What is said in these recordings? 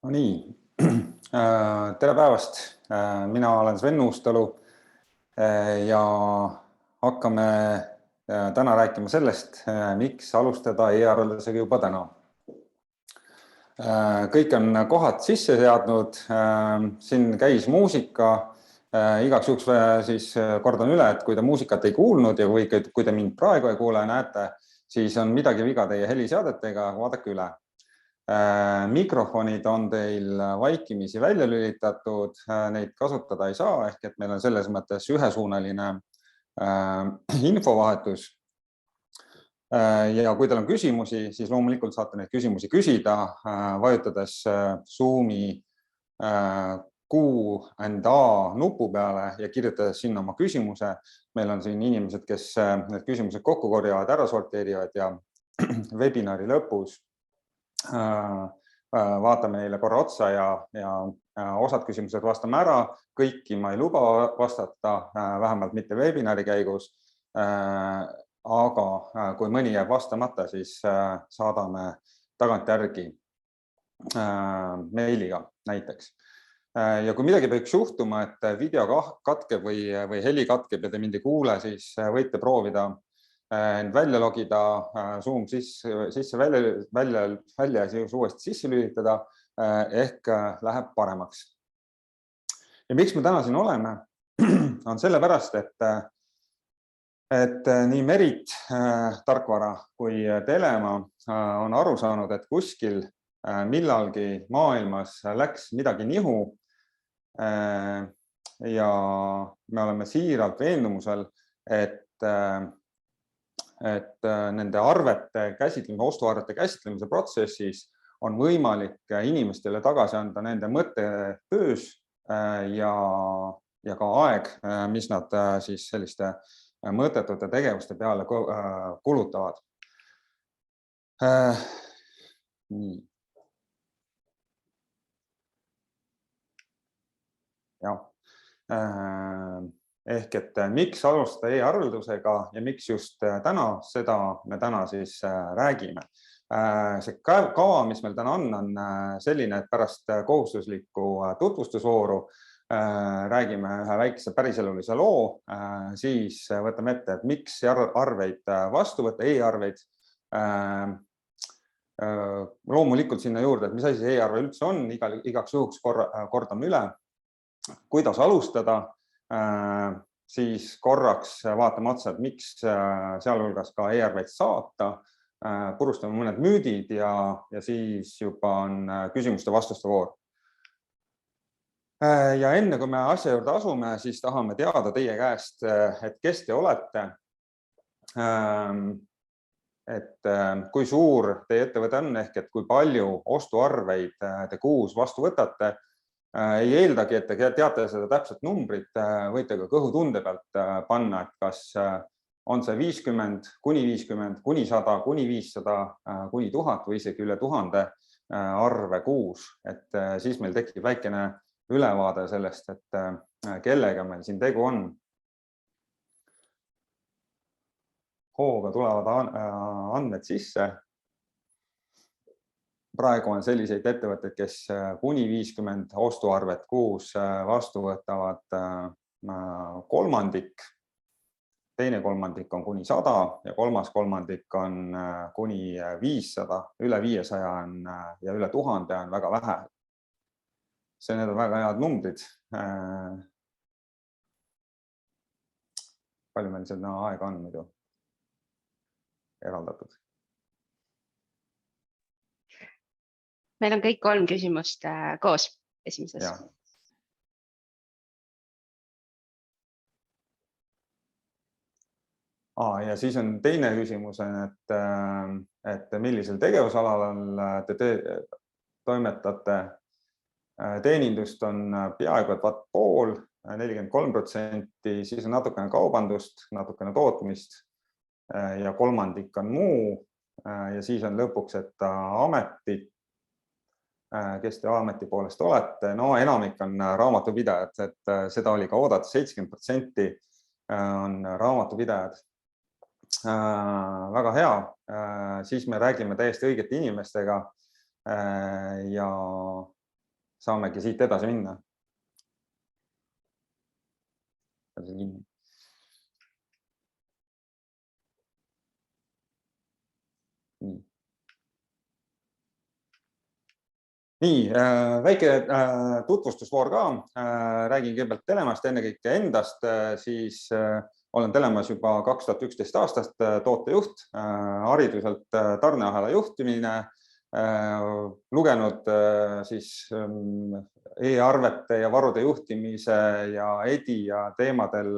No nii, tere päevast. Mina olen Sven Uustalu ja hakkame täna rääkima sellest, miks alustada e-arveldusega juba täna. Kõik on kohad sisse seadnud, siin käis muusika. Igaks juhuks siis kordan üle, et kui te muusikat ei kuulnud ja kui te mind praegu ei kuule ja näete, siis on midagi viga teie heliseadetega, vaadake üle. Mikrofonid on teil vaikimisi välja lülitatud, neid kasutada ei saa, ehk et meil on selles mõttes ühesuunaline infovahetus. Ja kui teil on küsimusi, siis loomulikult saate neid küsimusi küsida, vajutades Zoomi Q&A nupu peale ja kirjutades sinna oma küsimuse. Meil on siin inimesed, kes need küsimused kokku korjavad, ära sorteerivad ja webinari lõpus vaatame neile korra otsa ja osad küsimused vastame ära. Kõiki ma ei luba vastata, vähemalt mitte webinari käigus, aga kui mõni jääb vastamata, siis saadame tagantjärgi meiliga näiteks. Ja kui midagi peaks juhtuma, et video katkeb või heli katkeb ja te mind ei kuule, siis võite proovida välja logida, Zoom sisse välja ja siis uuesti sisse lülitada, ehk läheb paremaks. Ja miks me täna siin oleme, on sellepärast, et nii Merit tarkvara kui Telema on aru saanud, et kuskil millalgi maailmas läks midagi nihu ja me oleme siiralt veendumusel, et nende ostuarvete käsitlemise protsessis on võimalik inimestele tagasi anda nende mõttetöös ja ka aeg, mis nad siis selliste mõttetute tegevuste peale kulutavad. Nii. Jah. Ehk et miks alustada e-arveldusega ja miks just täna, seda me täna siis räägime. See kava, mis meil täna on selline, et pärast kohustuslikku tutvustusvooru räägime ühe väikese päriselulise loo, siis võtame ette, et miks arveid vastu võtta, e-arveid. Loomulikult sinna juurde, et mis asi see e-arve üldse on, igaks juhuks kordame üle, kuidas alustada. Siis korraks vaatame otsa, et miks sealhulgas ka e-arveid saata, purustame mõned müüdid ja siis juba on küsimuste-vastuste voor. Ja enne kui me asja juurde asume, siis tahame teada teie käest, et kes te olete, et kui suur teie ettevõte on, ehk et kui palju ostuarveid te kuus vastu võtate. Ei eeldagi, et te teate seda täpset numbrit, võite ka kõhutunde pealt panna, et kas on see 50, kuni 50, kuni 100, kuni 500, kuni 1000 või isegi üle 1000 arve kuus. Et siis meil tekib väikene ülevaade sellest, et kellega meil siin tegu on. Hooga tulevad andmed sisse. Praegu on selliseid ettevõtteid, kes kuni 50 ostuarvet kuus vastu võtavad kolmandik, teine kolmandik on kuni 100 ja kolmas kolmandik on kuni 500, üle 500 on ja üle 1000 on väga vähe. Need on väga head numbrid. Palju meil seda aega on muidu eraldatud? Meil on kõik 3 küsimust koos esimeses. Ja siis on teine küsimus, et millisel tegevusalal te toimetate. Teenindust on peaaegu et pool, 43%, siis on natukene kaubandust, natukene tootmist ja kolmandik on muu ja siis on lõpuks, et ametid, kes te ameti poolest olete. No enamik on raamatupidajad, et seda oli ka oodata, 70% on raamatupidajad. Väga hea, siis me räägime täiesti õigete inimestega ja saamegi siit edasi minna. Nii, väike tutvustusvoor ka. Räägin kõigepealt Telemast, ennekõike endast, siis olen Telemas juba 2011 aastast tootejuht, hariduselt tarneahela juhtimine, lugenud siis e-arvete ja varude juhtimise ja EDI ja teemadel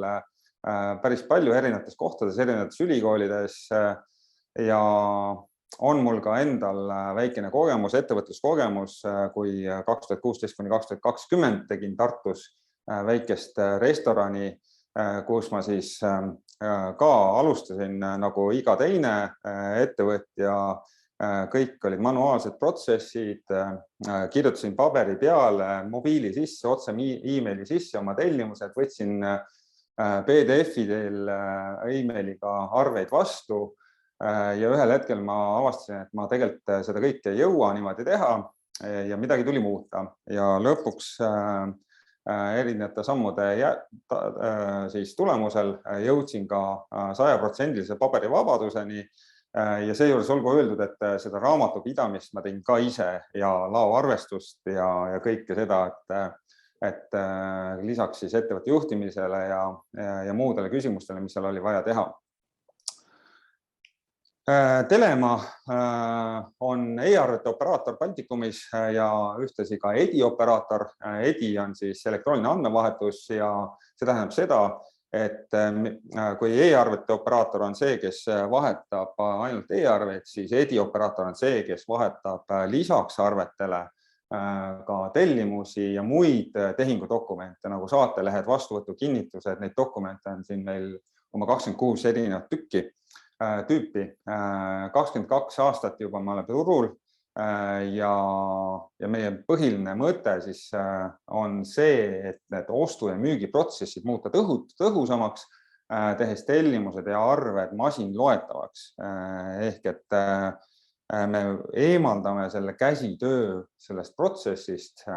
päris palju erinevates kohtades, erinevates ülikoolides ja on mul ka endal väikene kogemus, ettevõtluskogemus, kui 2016 kuni 2020 tegin Tartus väikest restorani, kus ma siis ka alustasin nagu iga teine ettevõtja. Kõik olid manuaalsed protsessid, kirjutasin paberi peale, mobiili sisse, otse e-maili sisse oma tellimused, võtsin PDF-idel e-mailiga arveid vastu. Ja ühel hetkel ma avastasin, et ma tegelikult seda kõike ei jõua niimoodi teha ja midagi tuli muuta. Ja lõpuks erinevate sammude siis tulemusel jõudsin ka 100% paberivabaduseni ja seejuures olgu öeldud, et seda raamatupidamist ma tegin ka ise ja laoarvestust ja kõike seda, et lisaks siis ettevõtte juhtimisele ja muudele küsimustele, mis seal oli vaja teha. Telema on e-arvete operaator Baltikumis ja ühtlasi ka EDI operaator. EDI on siis elektrooniline andmevahetus ja see tähendab seda, et kui e-arvete operaator on see, kes vahetab ainult e-arveid, siis EDI operaator on see, kes vahetab lisaks arvetele ka tellimusi ja muid tehingudokumente nagu saatelehed, vastuvõtukinnitused. Neid dokumente on siin meil oma 26 erinevat tüüpi. 22 aastat juba ma olen turul ja meie põhiline mõte siis on see, et need ostu- ja müügiprotsessid muuta tõhusamaks, tehes tellimused ja arved masinloetavaks. Ehk et me eemaldame selle käsitöö sellest protsessist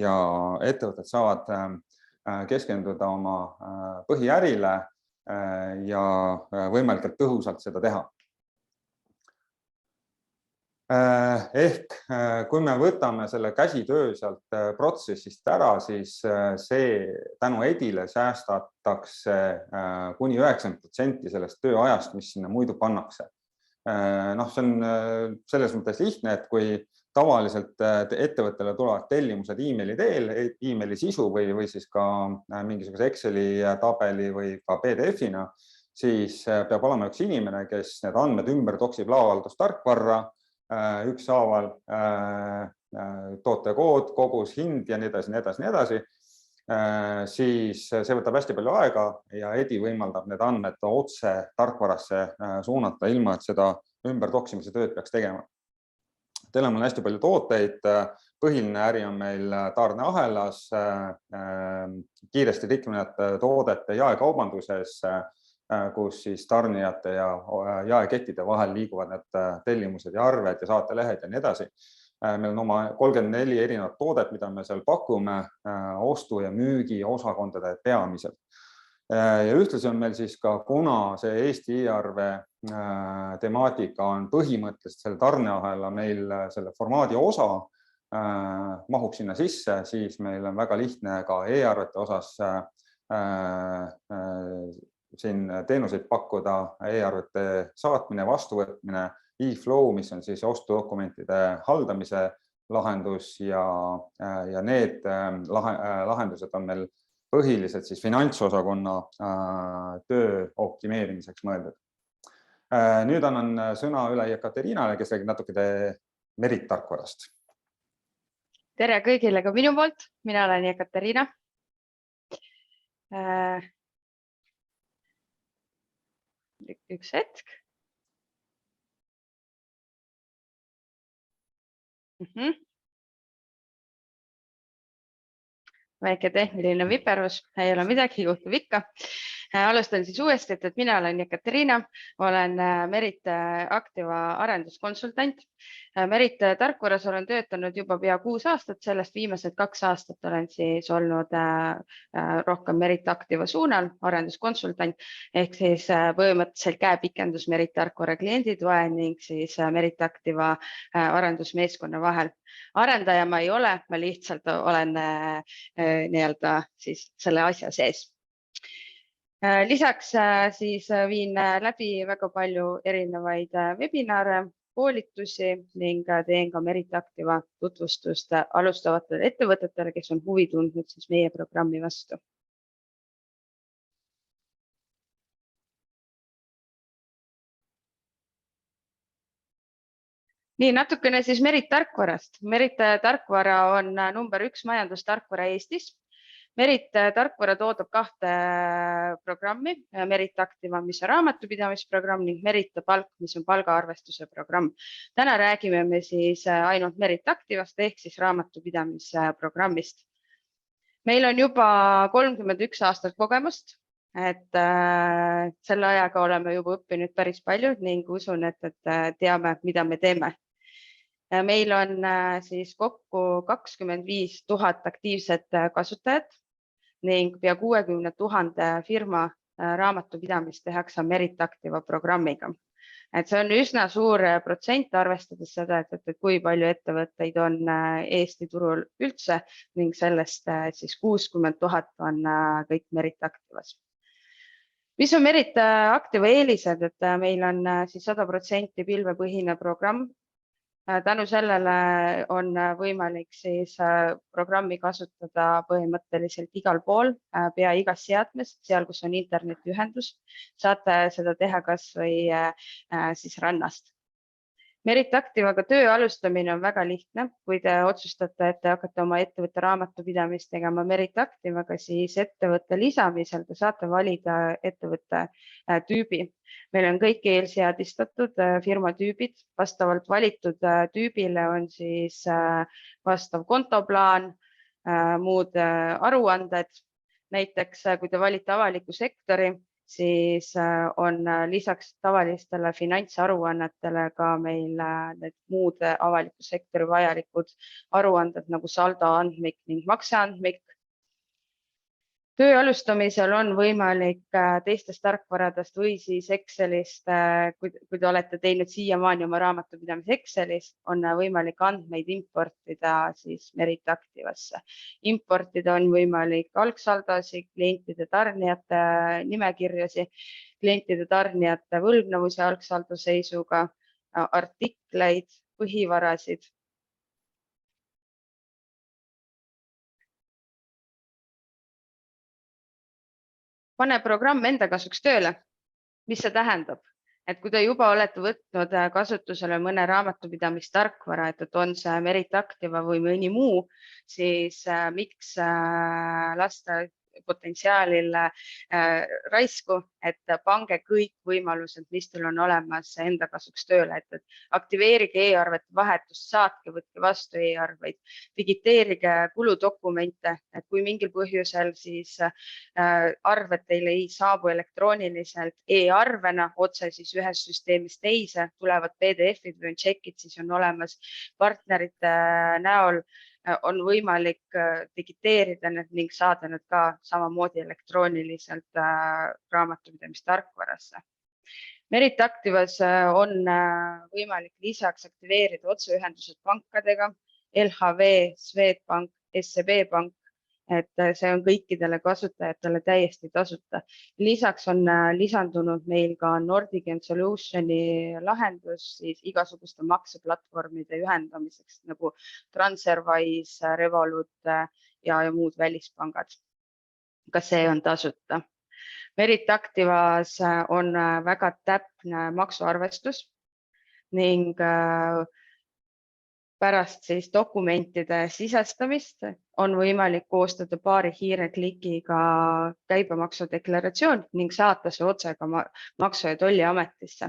ja ettevõtted saavad keskenduda oma põhiärile ja võimalikult tõhusalt seda teha. Ehk kui me võtame selle käsitöö sealt protsessist ära, siis see tänu EDIle säästatakse kuni 90% sellest tööajast, mis sinna muidu pannakse. See on selles mõttes lihtne, et kui tavaliselt ettevõttele tulevad tellimused e-maili teel, e-maili sisu või siis ka mingisuguse Exceli tabeli või ka PDF-ina, siis peab olema üks inimene, kes need andmed ümber toksib laohaldustarkvarra, ükshaaval tootekood, kogus, hind ja nii edasi. Siis see võtab hästi palju aega ja EDI võimaldab need andmed otse tarkvarasse suunata, ilma et seda ümbertoksimise tööd peaks tegema. Telema on hästi palju tooteid, põhiline äri on meil tarneahelas, kiiresti liikuvate toodete jaekaubanduses, kus siis tarnijate ja jaekettide vahel liiguvad need tellimused ja arved ja saatelehed ja nii edasi. Meil on oma 34 erinevat toodet, mida me seal pakume ostu- ja müügi osakondade peamiselt. Ja ühtlasi on meil siis ka, kuna see Eesti e-arve temaatika on põhimõtteliselt selle tarneahela meil selle formaadi osa mahub sinna sisse, siis meil on väga lihtne ka e-arvete osas siin teenuseid pakkuda, e-arvete saatmine, vastuvõtmine, e-flow, mis on siis ostudokumentide haldamise lahendus ja need lahendused on meil põhiliselt siis finantsosakonna töö optimeerimiseks mõeldud. Nüüd annan sõna üle Jekateriinale, kes räägib natuke Merit-tarkvarast. Tere kõigile ka minu poolt, mina olen Jekateriina. Üks hetk. Väike tehniline viperus, ei ole midagi, juhtub ikka. Alustan siis uuesti, et mina olen Ekaterina, olen Merit Activa arenduskonsultant. Merit tarkvaras olen töötanud juba pea 6 aastat, sellest viimased 2 aastat olen siis olnud rohkem Merit Activa suunal arenduskonsultant ehk siis põhimõtteliselt käepikendus Merit tarkvara klienditoe ning siis Merit Activa arendusmeeskonna vahel. Arendaja ma ei ole, ma lihtsalt olen nii-öelda siis selle asja sees. Lisaks siis viin läbi väga palju erinevaid webinare, koolitusi ning teen ka Merit Activa tutvustust alustavatele ettevõtetele, kes on huvi tundnud siis meie programmi vastu. Nii, natukene siis Merit tarkvarast. Merit tarkvara on number 1 majandustarkvara Eestis. Merit tarkvara toodab 2 programmi, Merit Activa, mis on raamatupidamisprogramm ning Merit Palk, mis on palgaarvestuse programm. Täna räägime me siis ainult Merit Activast ehk siis raamatupidamisprogrammist. Meil on juba 31 aastat kogemust, et selle ajaga oleme juba õppinud päris palju ning usun, et teame, mida me teeme. Meil on siis kokku 25 000 aktiivset kasutajat ning pea 60 000 firma raamatupidamist tehakse Merit Activa programmiga. Et see on üsna suur protsent, arvestades seda, et kui palju ettevõtteid on Eesti turul üldse ning sellest siis 60 000 on kõik Merit Activas. Mis on Merit Activa eelised, et meil on siis 100% pilvepõhine programm. Tänu sellele on võimalik siis programmi kasutada põhimõtteliselt igal pool, pea igas seadmes, seal kus on internetiühendus. Saate seda teha kas või siis rannast. Merit Activaga töö alustamine on väga lihtne. Kui te otsustate, et te hakkate oma ettevõtte raamatupidamist tegema Merit Activaga, siis ettevõtte lisamisel te saate valida ettevõtte tüübi. Meil on kõik eelseadistatud firma tüübid. Vastavalt valitud tüübile on siis vastav kontoplaan, muud aruanded. Näiteks, kui te valite avaliku sektori, siis on lisaks tavalistele finantsaruannetele ka meil need muud avaliku sektori vajalikud aruanded nagu saldoandmik ning makseandmik. Töö alustamisel on võimalik teistest tarkvaradest või siis Excelist, kui te olete teinud siiamaani oma raamatupidamise Excelis, on võimalik andmeid importida siis Merit Activasse. Importida on võimalik algsaldosid, klientide tarnijate nimekirjasi, klientide tarnijate võlgnevuse algsaldo seisuga, artikleid, põhivarasid. Pane programm enda kasuks tööle. Mis see tähendab? Et kui te juba olete võtnud kasutusele mõne raamatupidamistarkvara, et on see Merit Activa või mõni muu, siis miks lasta potentsiaalil raisku, et pange kõik võimalused, mis teil on olemas enda kasuks tööle, et aktiveerige e-arvete vahetust, saatke, võtke vastu e-arveid, digiteerige kuludokumente, et kui mingil põhjusel siis arved teile ei saabu elektrooniliselt e-arvena otse siis ühest süsteemist teise, tulevad PDF-id või tšekid, siis on olemas partnerite näol on võimalik digiteerida need ning saada need ka samamoodi elektrooniliselt raamatupidamistarkvarasse. Merit Activas on võimalik lisaks aktiveerida otseühendused pankadega, LHV, Swedbank, SEB Pank, et see on kõikidele kasutajatele täiesti tasuta. Lisaks on lisandunud meil ka Nordigen Solutioni lahendus siis igasuguste makseplatvormide ühendamiseks nagu Transferwise, Revolut ja muud välispangad. Ka see on tasuta. Merit Activas on väga täpne maksuarvestus ning pärast siis dokumentide sisestamist on võimalik koostada paari hiireklikiga käibemaksudeklaratsioon ning saata see otse ka Maksu- ja Tolliametisse.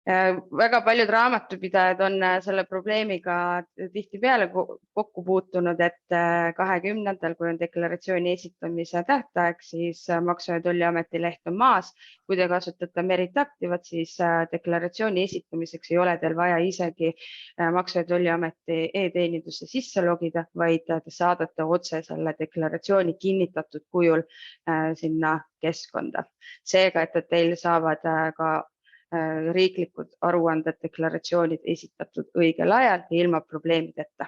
Väga paljud raamatupidajad on selle probleemiga tihtipeale kokku puutunud, et 20. kui on deklaratsiooni esitamise tähtaeg, siis Maksu- ja Tolliameti leht on maas. Kui te kasutate Merit Activat, siis deklaratsiooni esitamiseks ei ole teil vaja isegi Maksu- ja Tolliameti e-teenindusse sisse logida, vaid te saadate otse selle deklaratsiooni kinnitatud kujul sinna keskkonda. Seega, et teil saavad ka riiklikud aruanded, deklaratsioonid esitatud õigel ajal ja ilma probleemideta.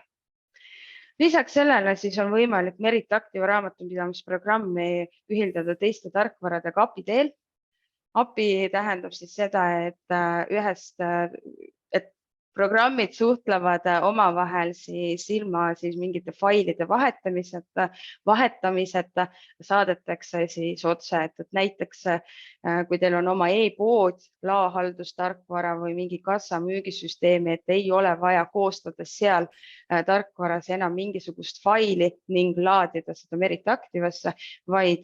Lisaks sellele siis on võimalik Merit Activa raamatupidamisprogrammi ühildada teiste tarkvaradega API teel. API tähendab siis seda, et programmid suhtlevad omavahel siis ilma siis mingite failide vahetamiseta saadetakse siis otse, et näiteks kui teil on oma e-pood, laohaldustarkvara või mingi kassa müügisüsteemi, et ei ole vaja koostada seal tarkvaras enam mingisugust faili ning laadida seda Merit Activasse, vaid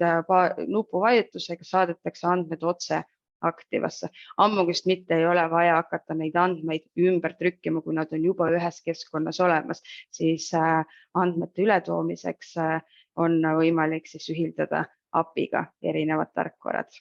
nupuvajutusega saadetakse andmed otse Activasse. Ammugust mitte ei ole vaja hakata neid andmeid ümber trükkima, kui nad on juba ühes keskkonnas olemas, siis andmete ületoomiseks on võimalik siis ühildada API-ga erinevad tarkvarad.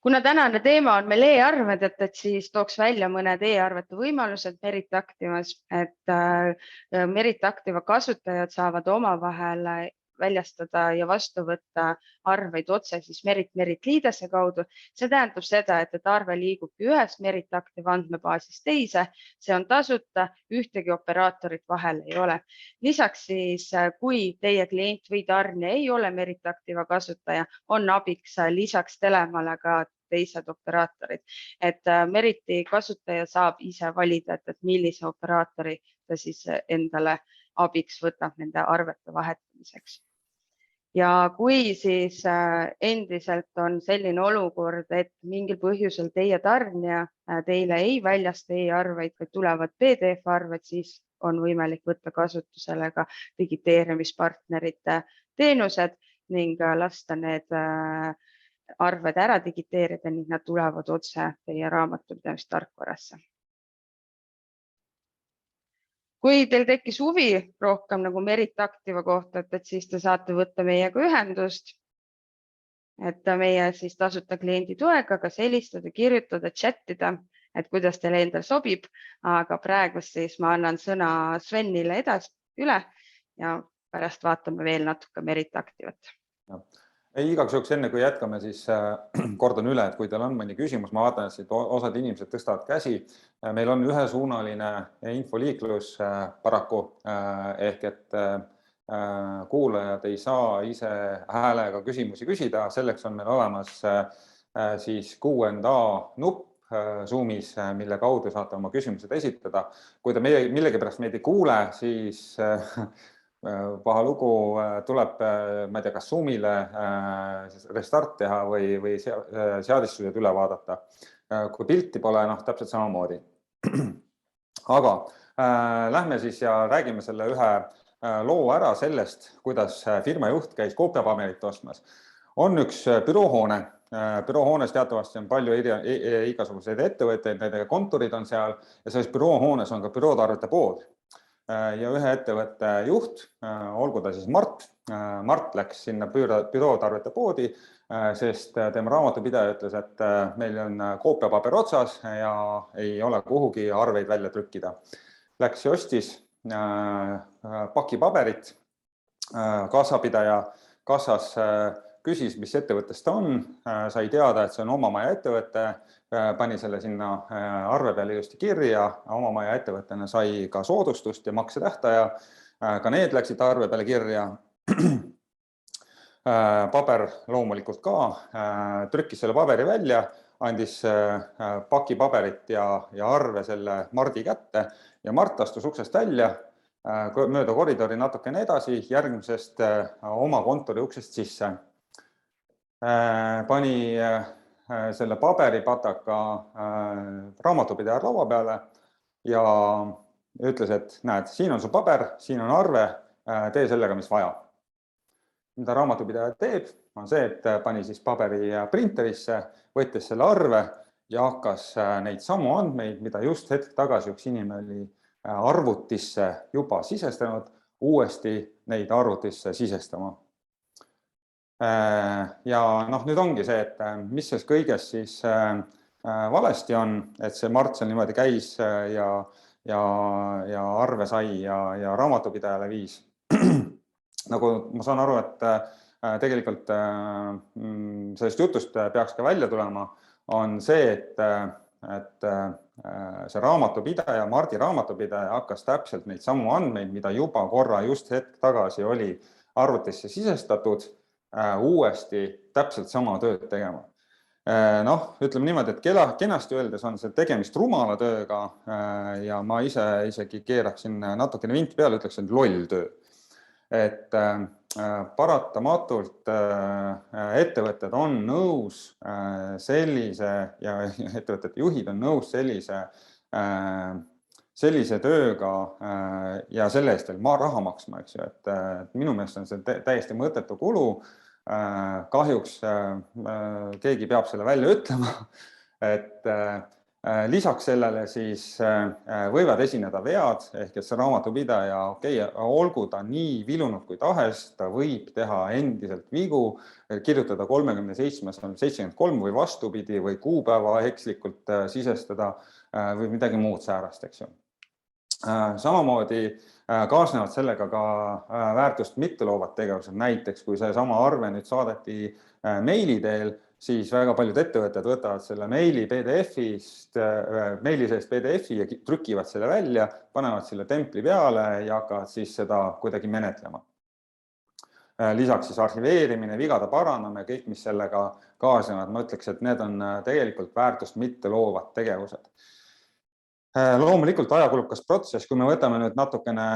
Kuna tänane teema on meil e-arved, et siis tooks välja mõned e-arvete võimalused Merit Activas, et Merit Activa kasutajad saavad omavahel väljastada ja vastu võtta arveid otse siis Merit liidese kaudu. See tähendab seda, et arve liigubki ühest Merit Activa andmebaasist teise, see on tasuta, ühtegi operaatorit vahel ei ole. Lisaks siis, kui teie klient või tarnija ei ole Merit Activa kasutaja, on abiks lisaks Telemale ka teised operaatorid. Et Meriti kasutaja saab ise valida, et millise operaatori ta siis endale abiks võtab nende arvete vahetamiseks. Ja kui siis endiselt on selline olukord, et mingil põhjusel teie tarnija teile ei väljasta e-arveid, vaid tulevad PDF-arved, siis on võimalik võtta kasutusele ka digiteerimispartnerite teenused ning lasta need arved ära digiteerida ning nad tulevad otse teie raamatupidamistarkvarasse. Kui teil tekkis huvi rohkem nagu Merit Activa kohta, et siis te saate võtta meiega ühendust, et meie siis tasuta kliendi toega kas helistada, kirjutada, chattida, et kuidas teile endal sobib, aga praegu siis ma annan sõna Svenile üle ja pärast vaatame veel natuke Merit Activat. Igaks juhuks enne, kui jätkame, siis kordan üle, et kui teil on mõni küsimus, ma vaatan, et osad inimesed tõstavad käsi. Meil on ühesuunaline infoliiklus paraku ehk et kuulajad ei saa ise häälega küsimusi küsida. Selleks on meil olemas siis Q&A nupp Zoomis, mille kaudu saate oma küsimused esitada. Kui te millegipärast meid ei kuule, siis paha lugu, tuleb, ma ei tea, kas Zoomile restart teha või seadistused üle vaadata. Kui pilti pole, täpselt samamoodi. Aga lähme siis ja räägime selle ühe loo ära sellest, kuidas firma juht käis koopiapaberit ostmas. On üks büroohoone. Büroohoones teatavasti on palju igasuguseid ettevõtteid, nendega kontorid on seal ja selles büroohoones on ka bürootarvete pood. Ja ühe ettevõtte juht, olgu ta siis Mart läks sinna bürootarvete poodi, sest tema raamatupidaja ütles, et meil on koopiapaber otsas ja ei ole kuhugi arveid välja trükkida. Läks ja ostis paki paberit, kassapidaja kassas küsis, mis ettevõttest ta on, sai teada, et see on omamaja ettevõte, pani selle sinna arve peale ilusti kirja, omamaja ettevõttena sai ka soodustust ja maksetähtaja, ka need läksid arve peale kirja. Paber loomulikult ka, trükkis selle paberi välja, andis paki paberit ja arve selle Mardi kätte ja Mart astus uksest välja, mööda koridori natukene edasi, järgmisest oma kontori uksest sisse. Pani selle paberipataka raamatupidaja laua peale ja ütles, et näed, siin on su paber, siin on arve, tee sellega, mis vaja. Mida raamatupidaja teeb, on see, et pani siis paberi printerisse, võttis selle arve ja hakkas neid samu andmeid, mida just hetk tagasi üks inimene oli arvutisse juba sisestanud, uuesti neid arvutisse sisestama. Ja nüüd ongi see, et mis selles kõiges siis valesti on, et see Mart seal niimoodi käis ja arve sai ja raamatupidajale viis. Nagu ma saan aru, et tegelikult sellest jutust peaks ka välja tulema, on see, et see raamatupidaja, Mardi raamatupidaja hakkas täpselt neid samu andmeid, mida juba korra just hetk tagasi oli arvutisse sisestatud, uuesti täpselt sama tööd tegema. Ütleme niimoodi, et kenasti öeldes on see tegemist rumala tööga ja ma ise isegi keeraksin natukene vint peale, ütleks, et loll töö. Et paratamatult ettevõtted on nõus sellise ja ettevõtete juhid on nõus sellise tööga ja selle eest veel raha maksma, eks ju, et minu meelest on see täiesti mõttetu kulu. Kahjuks keegi peab selle välja ütlema, et lisaks sellele siis võivad esineda vead, ehk et see raamatupidaja, olgu ta nii vilunud kui tahes, ta võib teha endiselt vigu, kirjutada 37-73 või vastupidi või kuupäeva ekslikult sisestada või midagi muud säärast, eks ju. Samamoodi kaasnevad sellega ka väärtust mitteloovad tegevused. Näiteks, kui see sama arve nüüd saadeti meili teel, siis väga paljud ettevõtted võtavad selle meili seest PDF-i ja trükivad selle välja, panevad selle templi peale ja hakkavad siis seda kuidagi menetlema. Lisaks siis arhiveerimine, vigade parandamine, kõik, mis sellega kaasnevad, ma ütleks, et need on tegelikult väärtust mitteloovad tegevused. Loomulikult ajakulukas protsess, kui me võtame nüüd natukene,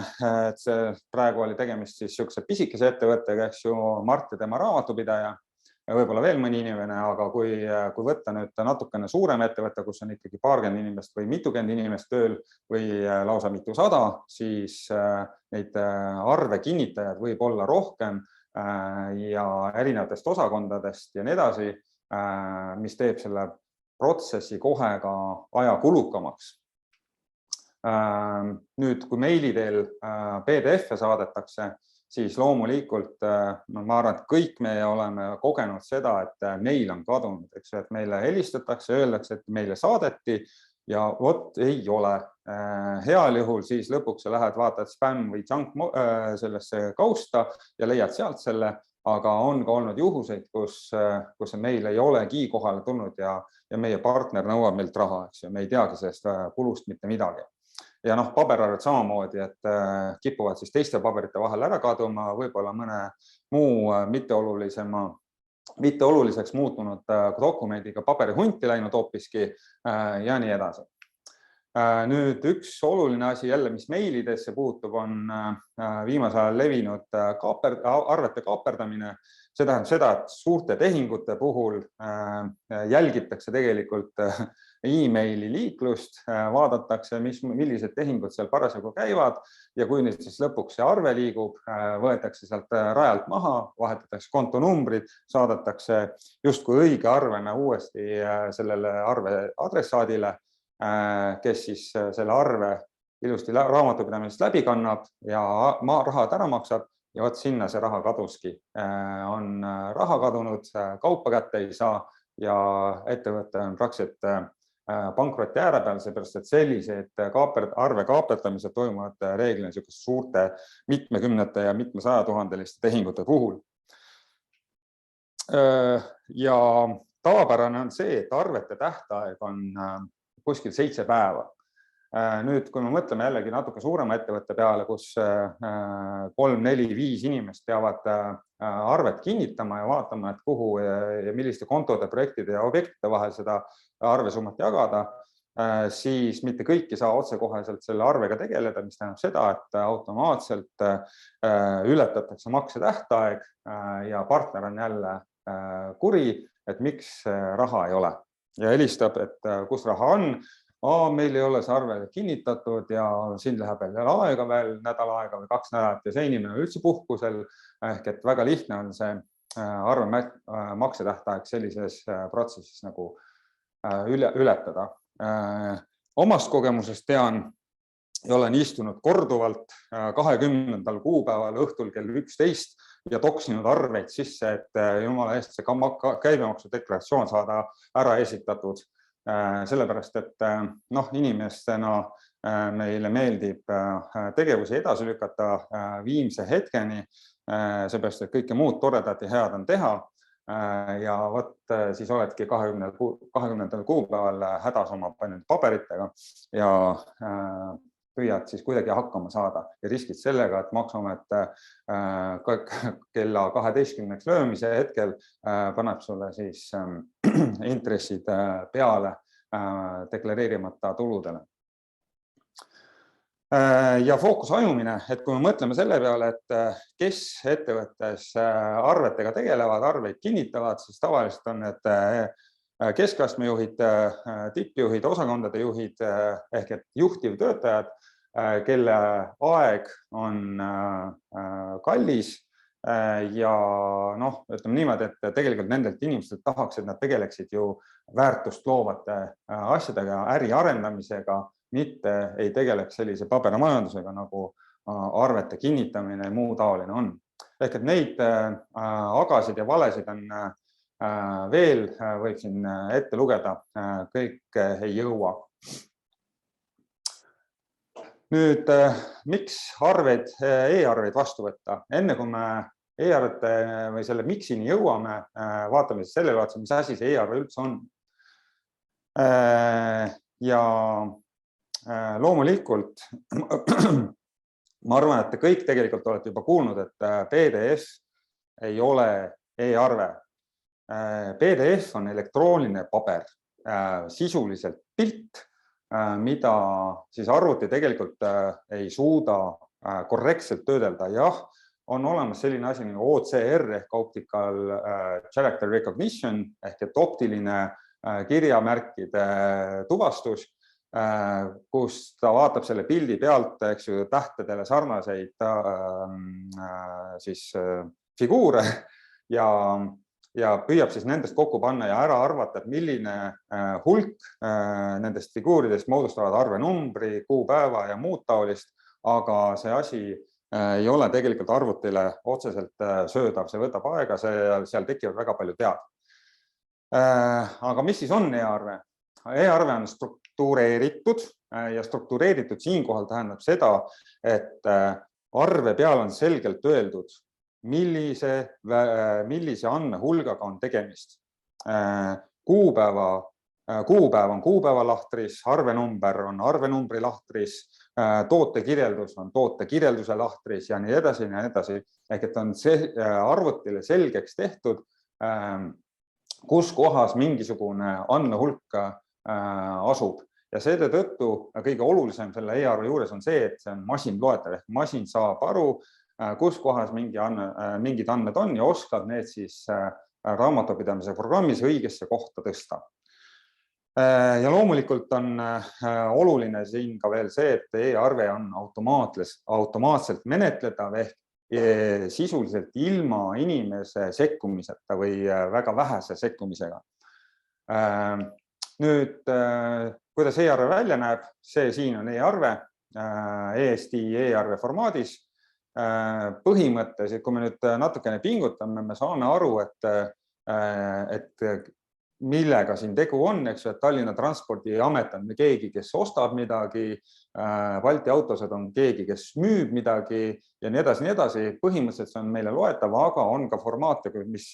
et see praegu oli tegemist siis niisuguse pisikese ettevõttega, eks ju, Mart ja tema raamatupidaja, võib-olla veel mõni inimene, aga kui võtta nüüd natukene suurem ettevõte, kus on ikkagi paarkümmend inimest või mitukümmend inimest tööl või lausa mitusada, siis neid arve kinnitajad võib olla rohkem ja erinevatest osakondadest ja nii edasi, mis teeb selle protsessi kohe ka ajakulukamaks. Nüüd, kui meili teel PDF-e saadetakse, siis loomulikult ma arvan, et kõik me oleme kogenud seda, et meil on kadunud, eks, et meile helistatakse, öeldakse, et meile saadeti ja vot ei ole. Heal juhul siis lõpuks sa lähed, vaatad spam või junk sellesse kausta ja leiad sealt selle, aga on ka olnud juhuseid, kus see meil ei olegi kohale tulnud ja meie partner nõuab meilt raha, eks ju, me ei teagi sellest kulust mitte midagi. Ja paberarved samamoodi, et kipuvad siis teiste paberite vahel ära kaduma, võib-olla mõne muu mitteoluliseks muutunud dokumendiga paberihunti läinud hoopiski ja nii edasi. Nüüd üks oluline asi jälle, mis meilidesse puutub, on viimasel ajal levinud arvete kaaperdamine. See tähendab seda, et suurte tehingute puhul jälgitakse tegelikult e-maili liiklust, vaadatakse, millised tehingud seal parasjagu käivad ja kui nüüd siis lõpuks see arve liigub, võetakse sealt rajalt maha, vahetatakse kontonumbrid, saadetakse justkui õige arvena uuesti sellele arve adressaadile, kes siis selle arve ilusti raamatupidamisest läbi kannab ja rahad ära maksab ja vot sinna see raha kaduski. On raha kadunud, kaupa kätte ei saa ja ettevõte on praktiliselt pankroti ääre peal, seepärast, et sellised arve kaaperdamised toimuvad reeglina suurte mitmekümnete ja mitmesajatuhandeliste tehingute puhul. Ja tavapärane on see, et arvete tähtaeg on kuskil 7 päeva. Nüüd, kui me mõtleme jällegi natuke suurema ettevõtte peale, kus 3, 4, 5 inimest peavad arvet kinnitama ja vaatama, et kuhu ja milliste kontode, projektide ja objektide vahel seda arvesummat jagada, siis mitte kõik ei saa otsekoheselt selle arvega tegeleda, mis tähendab seda, et automaatselt ületatakse maksetähtaeg ja partner on jälle kuri, et miks raha ei ole. Ja helistab, et kus raha on, meil ei ole see arve kinnitatud ja siin läheb aega veel nädal aega või 2 nädalat ja see inimene on üldse puhkusel, ehk et väga lihtne on see arve maksetähtaeg sellises protsessis nagu ületada. Omast kogemusest tean ja olen istunud korduvalt 20. kuupäeval õhtul kell 11 ja toksinud arveid sisse, et jumala eest see käibemaksu deklaratsioon saada ära esitatud. Sellepärast, et inimestena meile meeldib tegevusi edasi lükata viimse hetkeni, seepärast, et kõike muud toredat ja head on teha. Ja siis oledki 20. kuupäeval hädas oma paberitega ja püüad siis kuidagi hakkama saada ja riskid sellega, et maksuamet kella 12 löömise hetkel paneb sulle siis intressid peale deklareerimata tuludele. Ja fookus ajumine, et kui me mõtleme selle peale, et kes ettevõttes arvetega tegelevad, arveid kinnitavad, siis tavaliselt on need keskastme juhid, tippjuhid, osakondade juhid ehk et juhtivtöötajad, kelle aeg on kallis ja ütleme niimoodi, et tegelikult nendelt inimestelt tahaks, et nad tegeleksid ju väärtust loovate asjadega, äri arendamisega, mitte ei tegeleks sellise paberimajandusega nagu arvete kinnitamine ja muu taoline on. Ehk et neid agasid ja valesid on veel, võib siin ette lugeda, kõik ei jõua. Nüüd, miks e-arveid vastu võtta? Enne kui me e-arvete või selle miksini jõuame, vaatame siis sellele otsa, mis asi see e-arve üldse on. Ja loomulikult ma arvan, et te kõik tegelikult olete juba kuulnud, et PDF ei ole e-arve. PDF on elektrooniline paber, sisuliselt pilt, mida siis arvuti tegelikult ei suuda korrektselt töödelda. Jah, on olemas selline asi nagu OCR ehk Optical Character Recognition ehk et optiline kirjamärkide tuvastus, kus ta vaatab selle pildi pealt, eks ju, tähtedele sarnaseid siis figuure ja püüab siis nendest kokku panna ja ära arvata, et milline hulk nendest figuuridest moodustavad arvenumbri, kuupäeva ja muud taolist, aga see asi ei ole tegelikult arvutile otseselt söödav, see võtab aega, seal tekivad väga palju tead. Aga mis siis on e-arve? E-arve on struktureeritud ja struktureeritud siinkohal tähendab seda, et arve peal on selgelt öeldud, millise andmehulgaga on tegemist. Kuupäev on kuupäeva lahtris, arvenumber on arvenumbri lahtris, tootekirjeldus on tootekirjelduse lahtris ja nii edasi ja nii edasi. Ehk et on arvutile selgeks tehtud, kus kohas mingisugune andmehulk asub. Ja selle tõttu kõige olulisem selle e-arve juures on see, et see on masinloetav ehk masin saab aru, kus kohas mingid andmed on ja oskab need siis raamatupidamise programmis õigesse kohta tõsta. Ja loomulikult on oluline siin ka veel see, et e-arve on automaatselt menetletav ehk sisuliselt ilma inimese sekkumiseta või väga vähese sekkumisega. Nüüd, kuidas e-arve välja näeb, see siin on e-arve, ESD e-arve formaadis. Põhimõttes, et kui me nüüd natukene pingutame, me saame aru, et millega siin tegu on, eks ju, et Tallinna Transpordiamet on keegi, kes ostab midagi, Balti autosed on keegi, kes müüb midagi ja nii edasi, nii edasi. Põhimõtteliselt see on meile loetav, aga on ka formaate, mis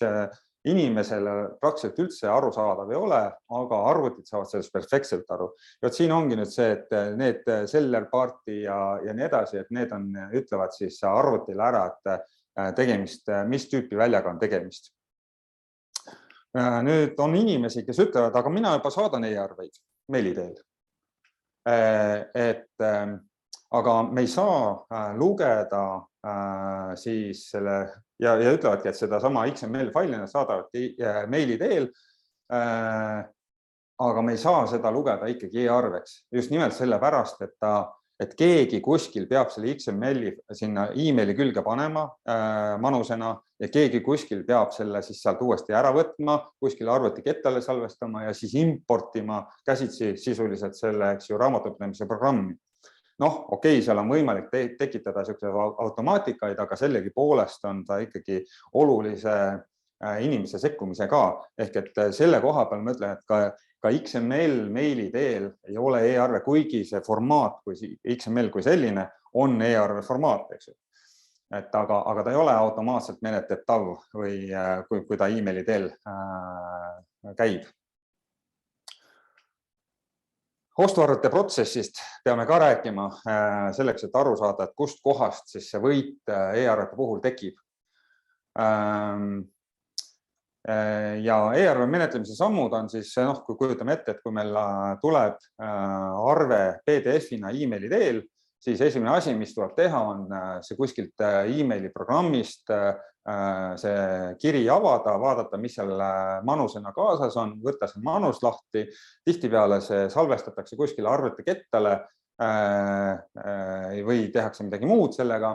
inimesele praktiliselt üldse aru saadav ei ole, aga arvutid saavad sellest perfektselt aru. Ja siin ongi nüüd see, et need seller party ja nii edasi, et need ütlevad siis arvutile ära, et tegemist, mis tüüpi väljaga on tegemist. Nüüd on inimesi, kes ütlevad, aga mina juba saadan e-arveid meili teel. Aga me ei saa lugeda siis selle ja ütlevadki, et seda sama XML failina saadavad meili teel, aga me ei saa seda lugeda ikkagi e-arveks. Just nimelt sellepärast, et et keegi kuskil peab selle XML-i sinna emaili külge panema manusena ja keegi kuskil peab selle siis sealt uuesti ära võtma, kuskil arvutikettale salvestama ja siis importima käsitsi sisuliselt selle raamatupidamise programmi. Noh, okei, seal on võimalik tekitada automaatikaid, aga sellegi poolest on ta ikkagi olulise inimese sekkumise ka. Ehk et selle koha peal ma ütlen, et ka XML meili teel ei ole e-arve, kuigi see formaat, kui XML kui selline, on e-arve formaat, eks ju. Aga ta ei ole automaatselt menetletav või kui ta e-maili teel käib. Ostuarvete protsessist peame ka rääkima selleks, et aru saada, et kust kohast siis see võit e-arvete puhul tekib. Ja e-arve menetlemise sammud on siis, kui kujutame ette, et kui meil tuleb arve PDF-ina e-maili teel, siis esimene asi, mis tuleb teha, on see kuskilt e-maili programmist see kiri avada, vaadata, mis seal manusena kaasas on, võtta see manus lahti, tihtipeale see salvestatakse kuskile arvutikettale või tehakse midagi muud sellega.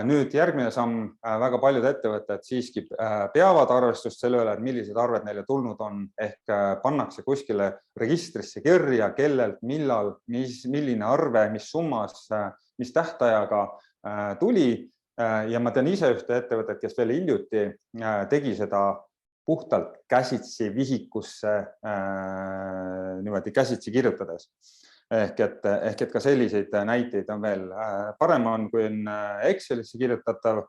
Nüüd järgmine samm, väga paljud ettevõtted siiski peavad arvestust selle üle, et millised arved neile tulnud on, ehk pannakse kuskile registrisse kirja, kellelt, millal, milline arve, mis summas, mis tähtajaga tuli. Ja ma tean ise ühte ettevõtet, kes veel hiljuti tegi seda puhtalt käsitsi vihikusse niimoodi käsitsi kirjutades. Ehk et ka selliseid näiteid on veel. Parem on, kui on Excelisse kirjutatav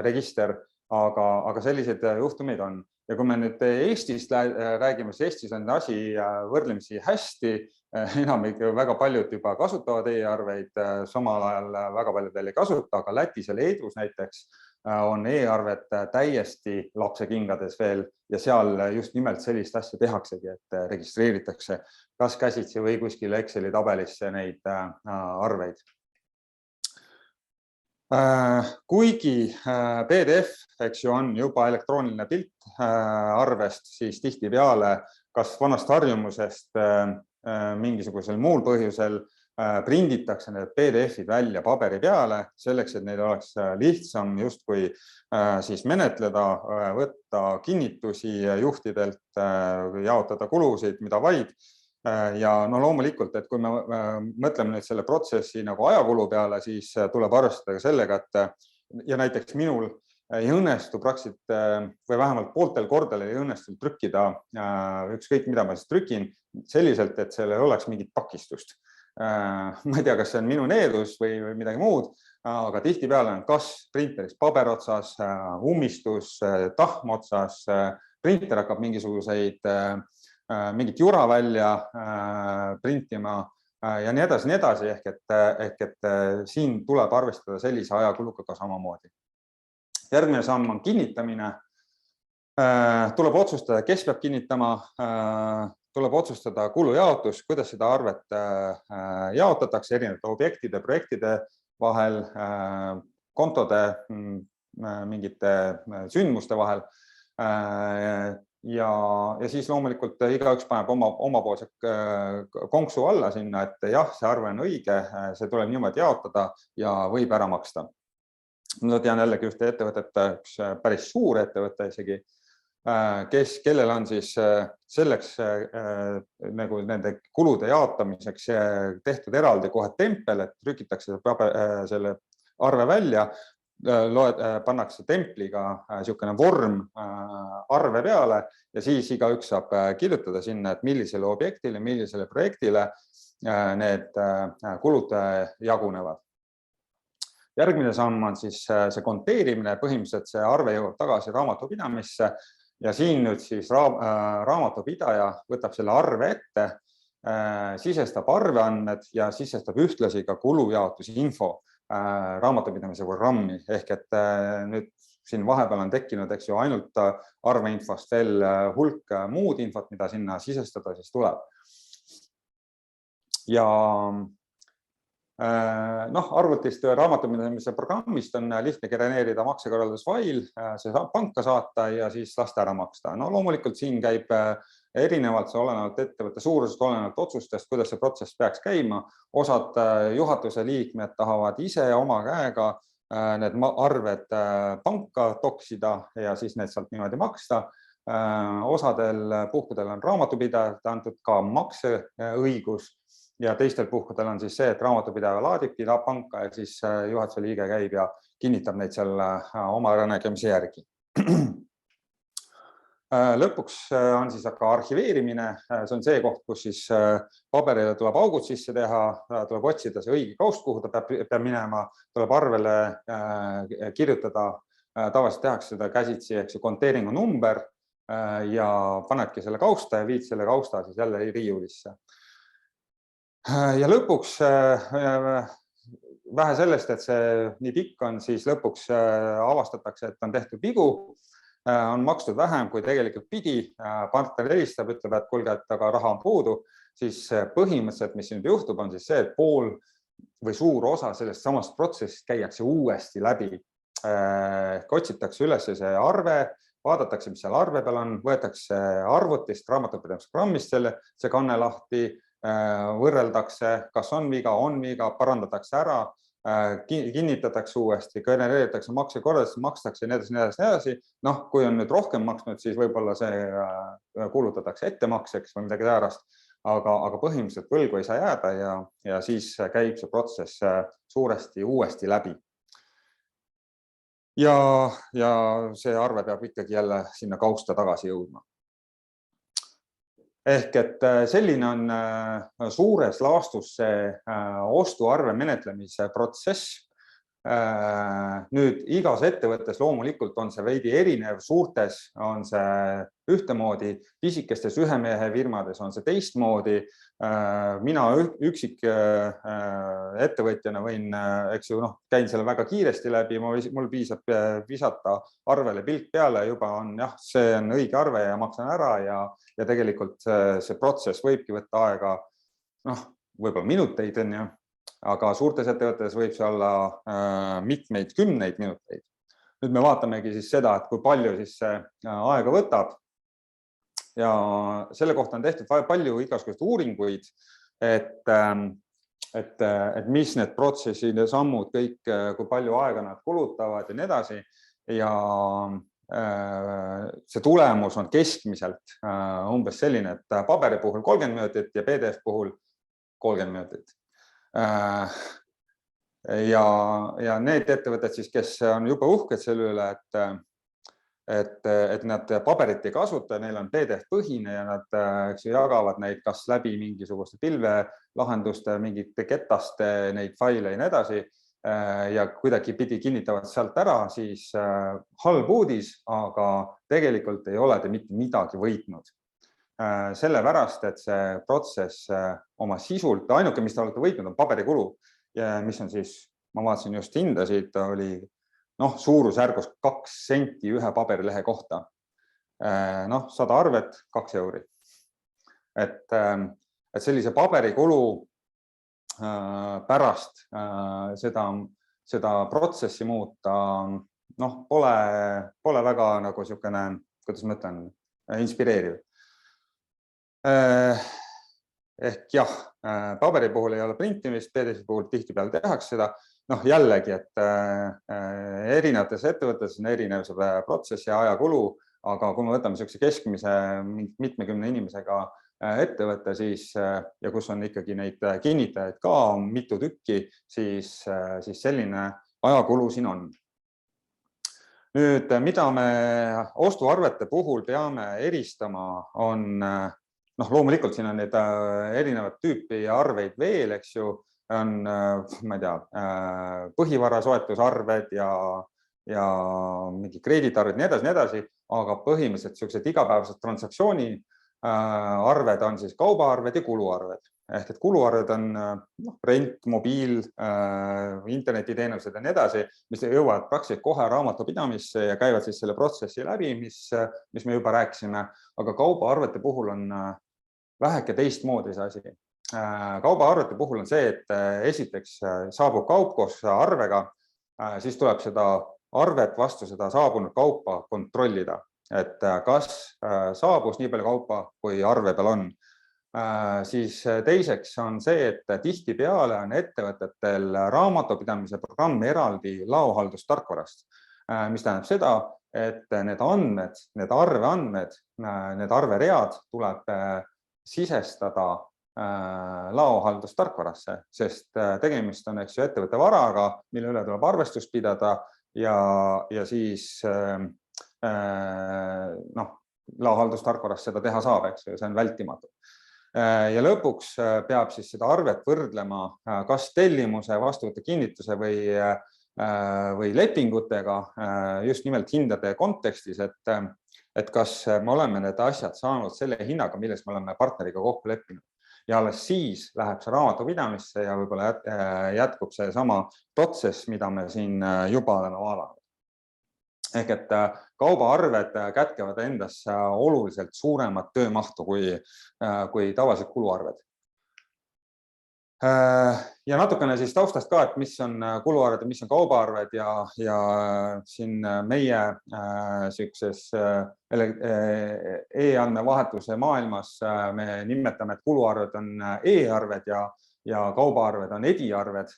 register, aga selliseid juhtumeid on. Ja kui me nüüd Eestist räägime, siis Eestis on asi võrdlemisi hästi, enamik väga paljud juba kasutavad e-arveid, samal ajal väga paljud veel ei kasuta, aga Lätis ja Leedus näiteks on e-arved täiesti lapsekingades veel ja seal just nimelt sellist asja tehaksegi, et registreeritakse kas käsitsi või kuskil Exceli tabelisse neid arveid. Kuigi PDF, eks ju, on juba elektrooniline pilt arvest, siis tihtipeale kas vanast harjumusest mingisugusel muul põhjusel prinditakse need PDF-id välja paberi peale selleks, et neid oleks lihtsam justkui siis menetleda, võtta kinnitusi juhtidelt, jaotada kulusid, mida vaid. Ja loomulikult, et kui me mõtleme nüüd selle protsessi nagu ajakulu peale, siis tuleb arvestada sellega, et ja näiteks minul ei õnnestu praktiliselt või vähemalt pooltel kordadel ei õnnestu trükkida ükskõik, mida ma siis trükin selliselt, et sellel oleks mingit takistust. Ma ei tea, kas see on minu needus või midagi muud, aga tihtipeale on kas printeris paber otsas, ummistus, tahm otsas, printer hakkab mingit jura välja printima ja nii edasi, ehk et siin tuleb arvestada sellise ajakuluga ka samamoodi. Järgmine samm on kinnitamine. Tuleb otsustada, kes peab kinnitama, tuleb otsustada kulujaotus, kuidas seda arvet jaotatakse erinevate objektide, projektide vahel, kontode, mingite sündmuste vahel. Ja siis loomulikult igaüks paneb omapoolse konksu alla sinna, et jah, see arve on õige, see tuleb niimoodi jaotada ja võib ära maksta. Ma tean jällegi ühte ettevõtet, üks päris suur ettevõte isegi, kellel on siis selleks nagu nende kulude jaotamiseks tehtud eraldi kohe tempel, et trükitakse selle arve välja, pannakse templiga niisugune vorm arve peale ja siis igaüks saab kirjutada sinna, et millisele objektile, millisele projektile need kulud jagunevad. Järgmine samm on siis see konteerimine, põhimõtteliselt see arve jõuab tagasi raamatupidamisse ja siin nüüd siis raamatupidaja võtab selle arve ette, sisestab arveandmed ja sisestab ühtlasi ka kulujaotusinfo raamatupidamise programmi, ehk et nüüd siin vahepeal on tekkinud, eks ju, ainult arveinfost veel hulk muud infot, mida sinna sisestada siis tuleb. Ja arvutist raamatupidamise programmist on lihtne genereerida maksekorraldusfail, see saab panka saata ja siis lasta ära maksta. Loomulikult siin käib erinevalt see olenevalt ettevõtte suurusest, olenevalt otsustest, kuidas see protsess peaks käima. Osad juhatuse liikmed tahavad ise oma käega need arved panka toksida ja siis need sealt niimoodi maksta. Osadel puhkudel on raamatupidajalt antud ka makseõigus ja teistel puhkudel on siis see, et raamatupidaja laadibki panka ja siis juhatuse liige käib ja kinnitab neid seal oma äranägemise järgi. Lõpuks on siis aga arhiveerimine. See on see koht, kus siis paberile tuleb augud sisse teha, tuleb otsida see õige kaust, kuhu ta peab minema, tuleb arvele kirjutada. Tavaliselt tehakse seda käsitsi, ehk see konteeringu number ja panedki selle kausta ja viid selle kausta siis jälle riiulisse. Ja lõpuks vähe sellest, et see nii pikk on, siis lõpuks avastatakse, et on tehtud vigu, on makstud vähem, kui tegelikult pidi. Partner helistab, ütleb, et kuulge, et aga raha on puudu, siis põhimõtteliselt, mis nüüd juhtub, on siis see, et pool või suur osa sellest samast protsessist käiakse uuesti läbi. Otsitakse üles see arve, vaadatakse, mis seal arve peal on, võetakse arvutist, raamatupidamisprogrammist see kanne lahti, võrreldakse, kas on viga, parandatakse ära, kinnitatakse uuesti, genereeritakse maksekorras, makstakse ja nii edasi. Noh, kui on nüüd rohkem maksnud, siis võib-olla see kuulutatakse ettemakseks või midagi säärast, aga põhimõtteliselt võlgu ei saa jääda ja siis käib see protsess suuresti uuesti läbi. Ja see arve peab ikkagi jälle sinna kausta tagasi jõudma. Ehk et selline on suures laastus see ostuarve menetlemise protsess. Nüüd igas ettevõttes loomulikult on see veidi erinev, suurtes on see ühtemoodi, pisikestes ühe mehe firmades on see teistmoodi. Mina üksik ettevõtjana võin, eks ju, käin selle väga kiiresti läbi, mul piisab visata arvele pilk peale, juba on, jah, see on õige arve ja maksan ära ja tegelikult see protsess võibki võtta aega, võib-olla minuteid on ju, aga suurtes ettevõtetes võib see olla mitmeid kümneid minuteid. Nüüd me vaatamegi siis seda, et kui palju siis see aega võtab ja selle kohta on tehtud palju igasuguseid uuringuid, et mis need protsessid ja sammud kõik, kui palju aega nad kulutavad ja nii edasi ja see tulemus on keskmiselt umbes selline, et paberi puhul 30 minutit ja PDF puhul 30 minutit. Ja need ettevõtted siis, kes on juba uhked selle üle, et nad paberit ei kasuta, neil on PDF põhine ja nad jagavad neid kas läbi mingisuguste pilvelahenduste, mingite ketaste neid faile ja nii edasi ja kuidagi pidi kinnitavad sealt ära, siis halb uudis, aga tegelikult ei ole te mitte midagi võitnud. Sellepärast, et see protsess oma sisult, ainuke, mis te olete võitnud, on paberikulu, mis on siis, ma vaatasin just hindasid, oli suurusjärgus 2 senti ühe paberilehe kohta. 100 arvet, 2 euri. Et sellise paberikulu pärast seda protsessi muuta, pole väga nagu niisugune, kuidas ma ütlen, inspireeriv. Ehk jah, paberi puhul ei ole printimist, PDF puhul tihtipeale tehakse seda. Jällegi, et erinevates ettevõtetes on erinev see protsess ja ajakulu, aga kui me võtame niisuguse keskmise mitmekümne inimesega ettevõtte, siis ja kus on ikkagi neid kinnitajaid ka mitu tükki, siis selline ajakulu siin on. Nüüd, mida me ostuarvete puhul peame eristama, on loomulikult siin on neid erinevat tüüpi arveid veel, eks ju, on, ma ei tea, põhivara soetusarved ja mingi krediitarved, nii edasi, aga põhimõtteliselt sellised igapäevased transaktsiooni arved on siis kaubaarved ja kuluarved. Ehk et kuluarved on rent, mobiil, internetiteenused ja nii edasi, mis jõuavad praktiliselt kohe raamatupidamisse ja käivad siis selle protsessi läbi, mis me juba rääkisime, aga kaubaarvete puhul on väheke teistmoodi see asi. Kaubaarvete puhul on see, et esiteks saabub kaup koos arvega, siis tuleb seda arvet vastu seda saabunud kaupa kontrollida. et kas saabus nii palju kaupa, kui arve peal on. Siis teiseks on see, et tihtipeale on ettevõtetel raamatupidamise programm eraldi laohaldustarkvarast, mis tähendab seda, et need andmed, need arveandmed, need arveread tuleb sisestada laohaldustarkvarasse, sest tegemist on ettevõtte varaga, mille üle tuleb arvestust pidada ja siis laohaldustarkvaras seda teha saab, eks ju, see on vältimatu. Ja lõpuks peab siis seda arvet võrdlema kas tellimuse, vastuvõtte kinnituse või lepingutega just nimelt hindade kontekstis, et kas me oleme need asjad saanud selle hinnaga, milles me oleme partneriga kokku leppinud. Ja alles siis läheb see raamatupidamisse ja võib-olla jätkub see sama protsess, mida me siin juba oleme vaadanud. Ehk et kaubaarved kätkevad endas oluliselt suuremat töömahtu kui tavalised kuluarved. Ja natukene siis taustast ka, et mis on kuluarved ja mis on kaubaarved ja siin meie sellises e-andmevahetuse maailmas me nimetame, et kuluarved on e-arved ja kaubaarved on ediarved.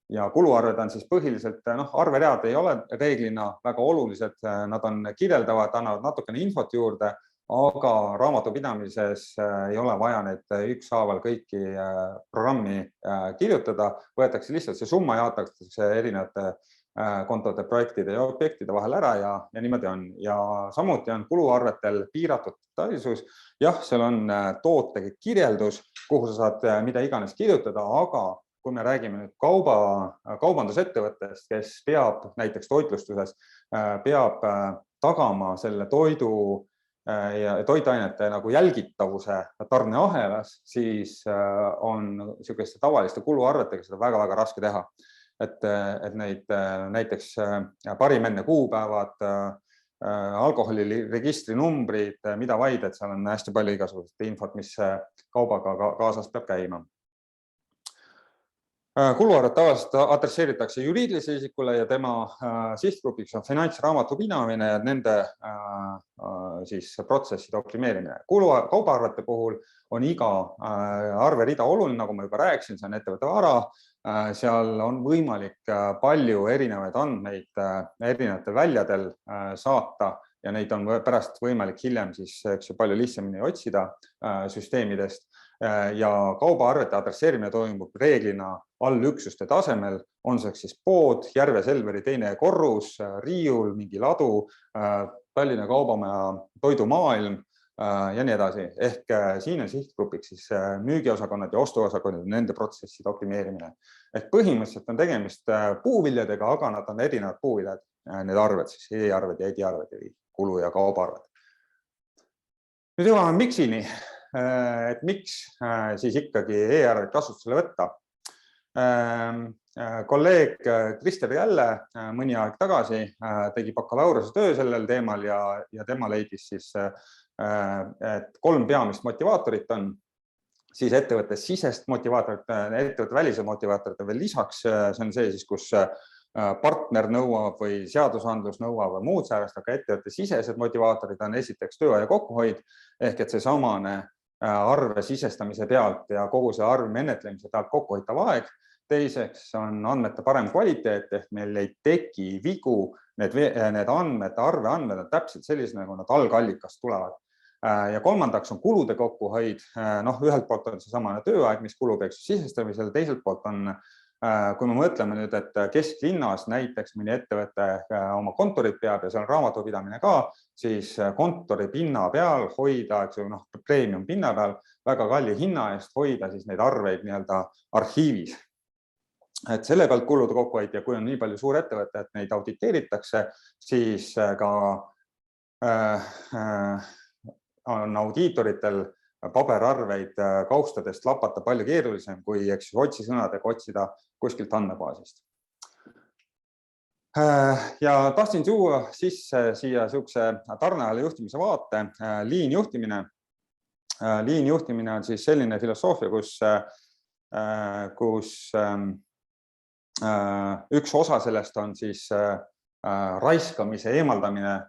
Ja kuluarved on siis põhiliselt, arveread ei ole reeglina väga olulised, nad on kirjeldavad, annavad natukene infot juurde, aga raamatupidamises ei ole vaja need ükshaaval kõiki programmi kirjutada, võetakse lihtsalt see summa, jaotatakse erinevate kontode, projektide ja objektide vahel ära ja niimoodi on. Ja samuti on kuluarvetel piiratud detailsus. Jah, seal on toote kirjeldus, kuhu sa saad mida iganes kirjutada, aga kui me räägime nüüd kaubandusettevõttest, kes peab näiteks toitlustuses, peab tagama selle toidu ja toitainete nagu jälgitavuse tarneahelas, siis on niisuguste tavaliste kuluarvetega seda väga-väga raske teha. Et neid näiteks parim enne kuupäevad, alkoholiregistri numbrid, mida vaid, et seal on hästi palju igasugust infot, mis kaubaga kaasas peab käima. Kuluarved tavaliselt adresseeritakse juriidilise isikule ja tema sihtgrupiks on finantsraamatupidamine ja nende siis protsesside optimeerimine. Kaubaarvete puhul on iga arverida oluline, nagu ma juba rääkisin, see on ettevõtte vara. Seal on võimalik palju erinevaid andmeid erinevatel väljadel saata ja neid on pärast võimalik hiljem siis palju lihtsamini otsida süsteemidest. Ja kaubaarvete adresseerimine toimub reeglina allüksuste tasemel, on see siis pood, Järve Selveri teine korrus, riiul, mingi ladu, Tallinna Kaubamaja toidumaailm ja nii edasi. Ehk siin on sihtgrupiks siis müügiosakonnad ja ostuosakonnad ja nende protsesside optimeerimine. Ehk põhimõtteliselt on tegemist puuviljadega, aga nad on erinevad puuviljad, need arved, siis e-arved ja ediarved, kulu- ja kaubaarved. Nüüd jõuame miksini. Et miks siis ikkagi e-arvet kasutusele võtta. Kolleeg Krister Jälle mõni aeg tagasi tegi bakalaureuse töö sellel teemal ja tema leidis siis, et 3 peamist motivaatorit on siis ettevõtte sisest motivaatorit, ettevõtte välised motivaatorit veel lisaks. See on see siis, kus partner nõuab või seadusandlus nõuab või muud säärast, aga ettevõtte sisesed motivaatorid on esiteks tööaja kokkuhoid ehk et see samane arve sisestamise pealt ja kogu see arve menetlemise pealt kokkuhoitav aeg. Teiseks on andmete parem kvaliteet, ehk meil ei teki vigu, need andmed, arveandmed on täpselt sellised, nagu nad algallikast tulevad. Ja kolmandaks on kulude kokkuhoid. Ühelt poolt on see samane tööaeg, mis kulub sisestamisel, teiselt poolt on, kui me mõtleme nüüd, et kesklinnas näiteks mõni ettevõte oma kontorit peab ja seal on raamatupidamine ka, siis kontori pinna peal hoida, premium pinna peal, väga kalli hinna eest hoida siis neid arveid nii-öelda arhiivis. Et selle pealt kulude kokkuhoid ja kui on nii palju suur ettevõte, et neid auditeeritakse, siis ka on audiitoritel paberarveid kaustadest lapata palju keerulisem kui otsisõnadega otsida kuskilt andmebaasist. Ja tahtsin tuua sisse siia niisuguse tarneahela juhtimise vaate, liinjuhtimine. Liinjuhtimine on siis selline filosoofia, kus üks osa sellest on siis raiskamise eemaldamine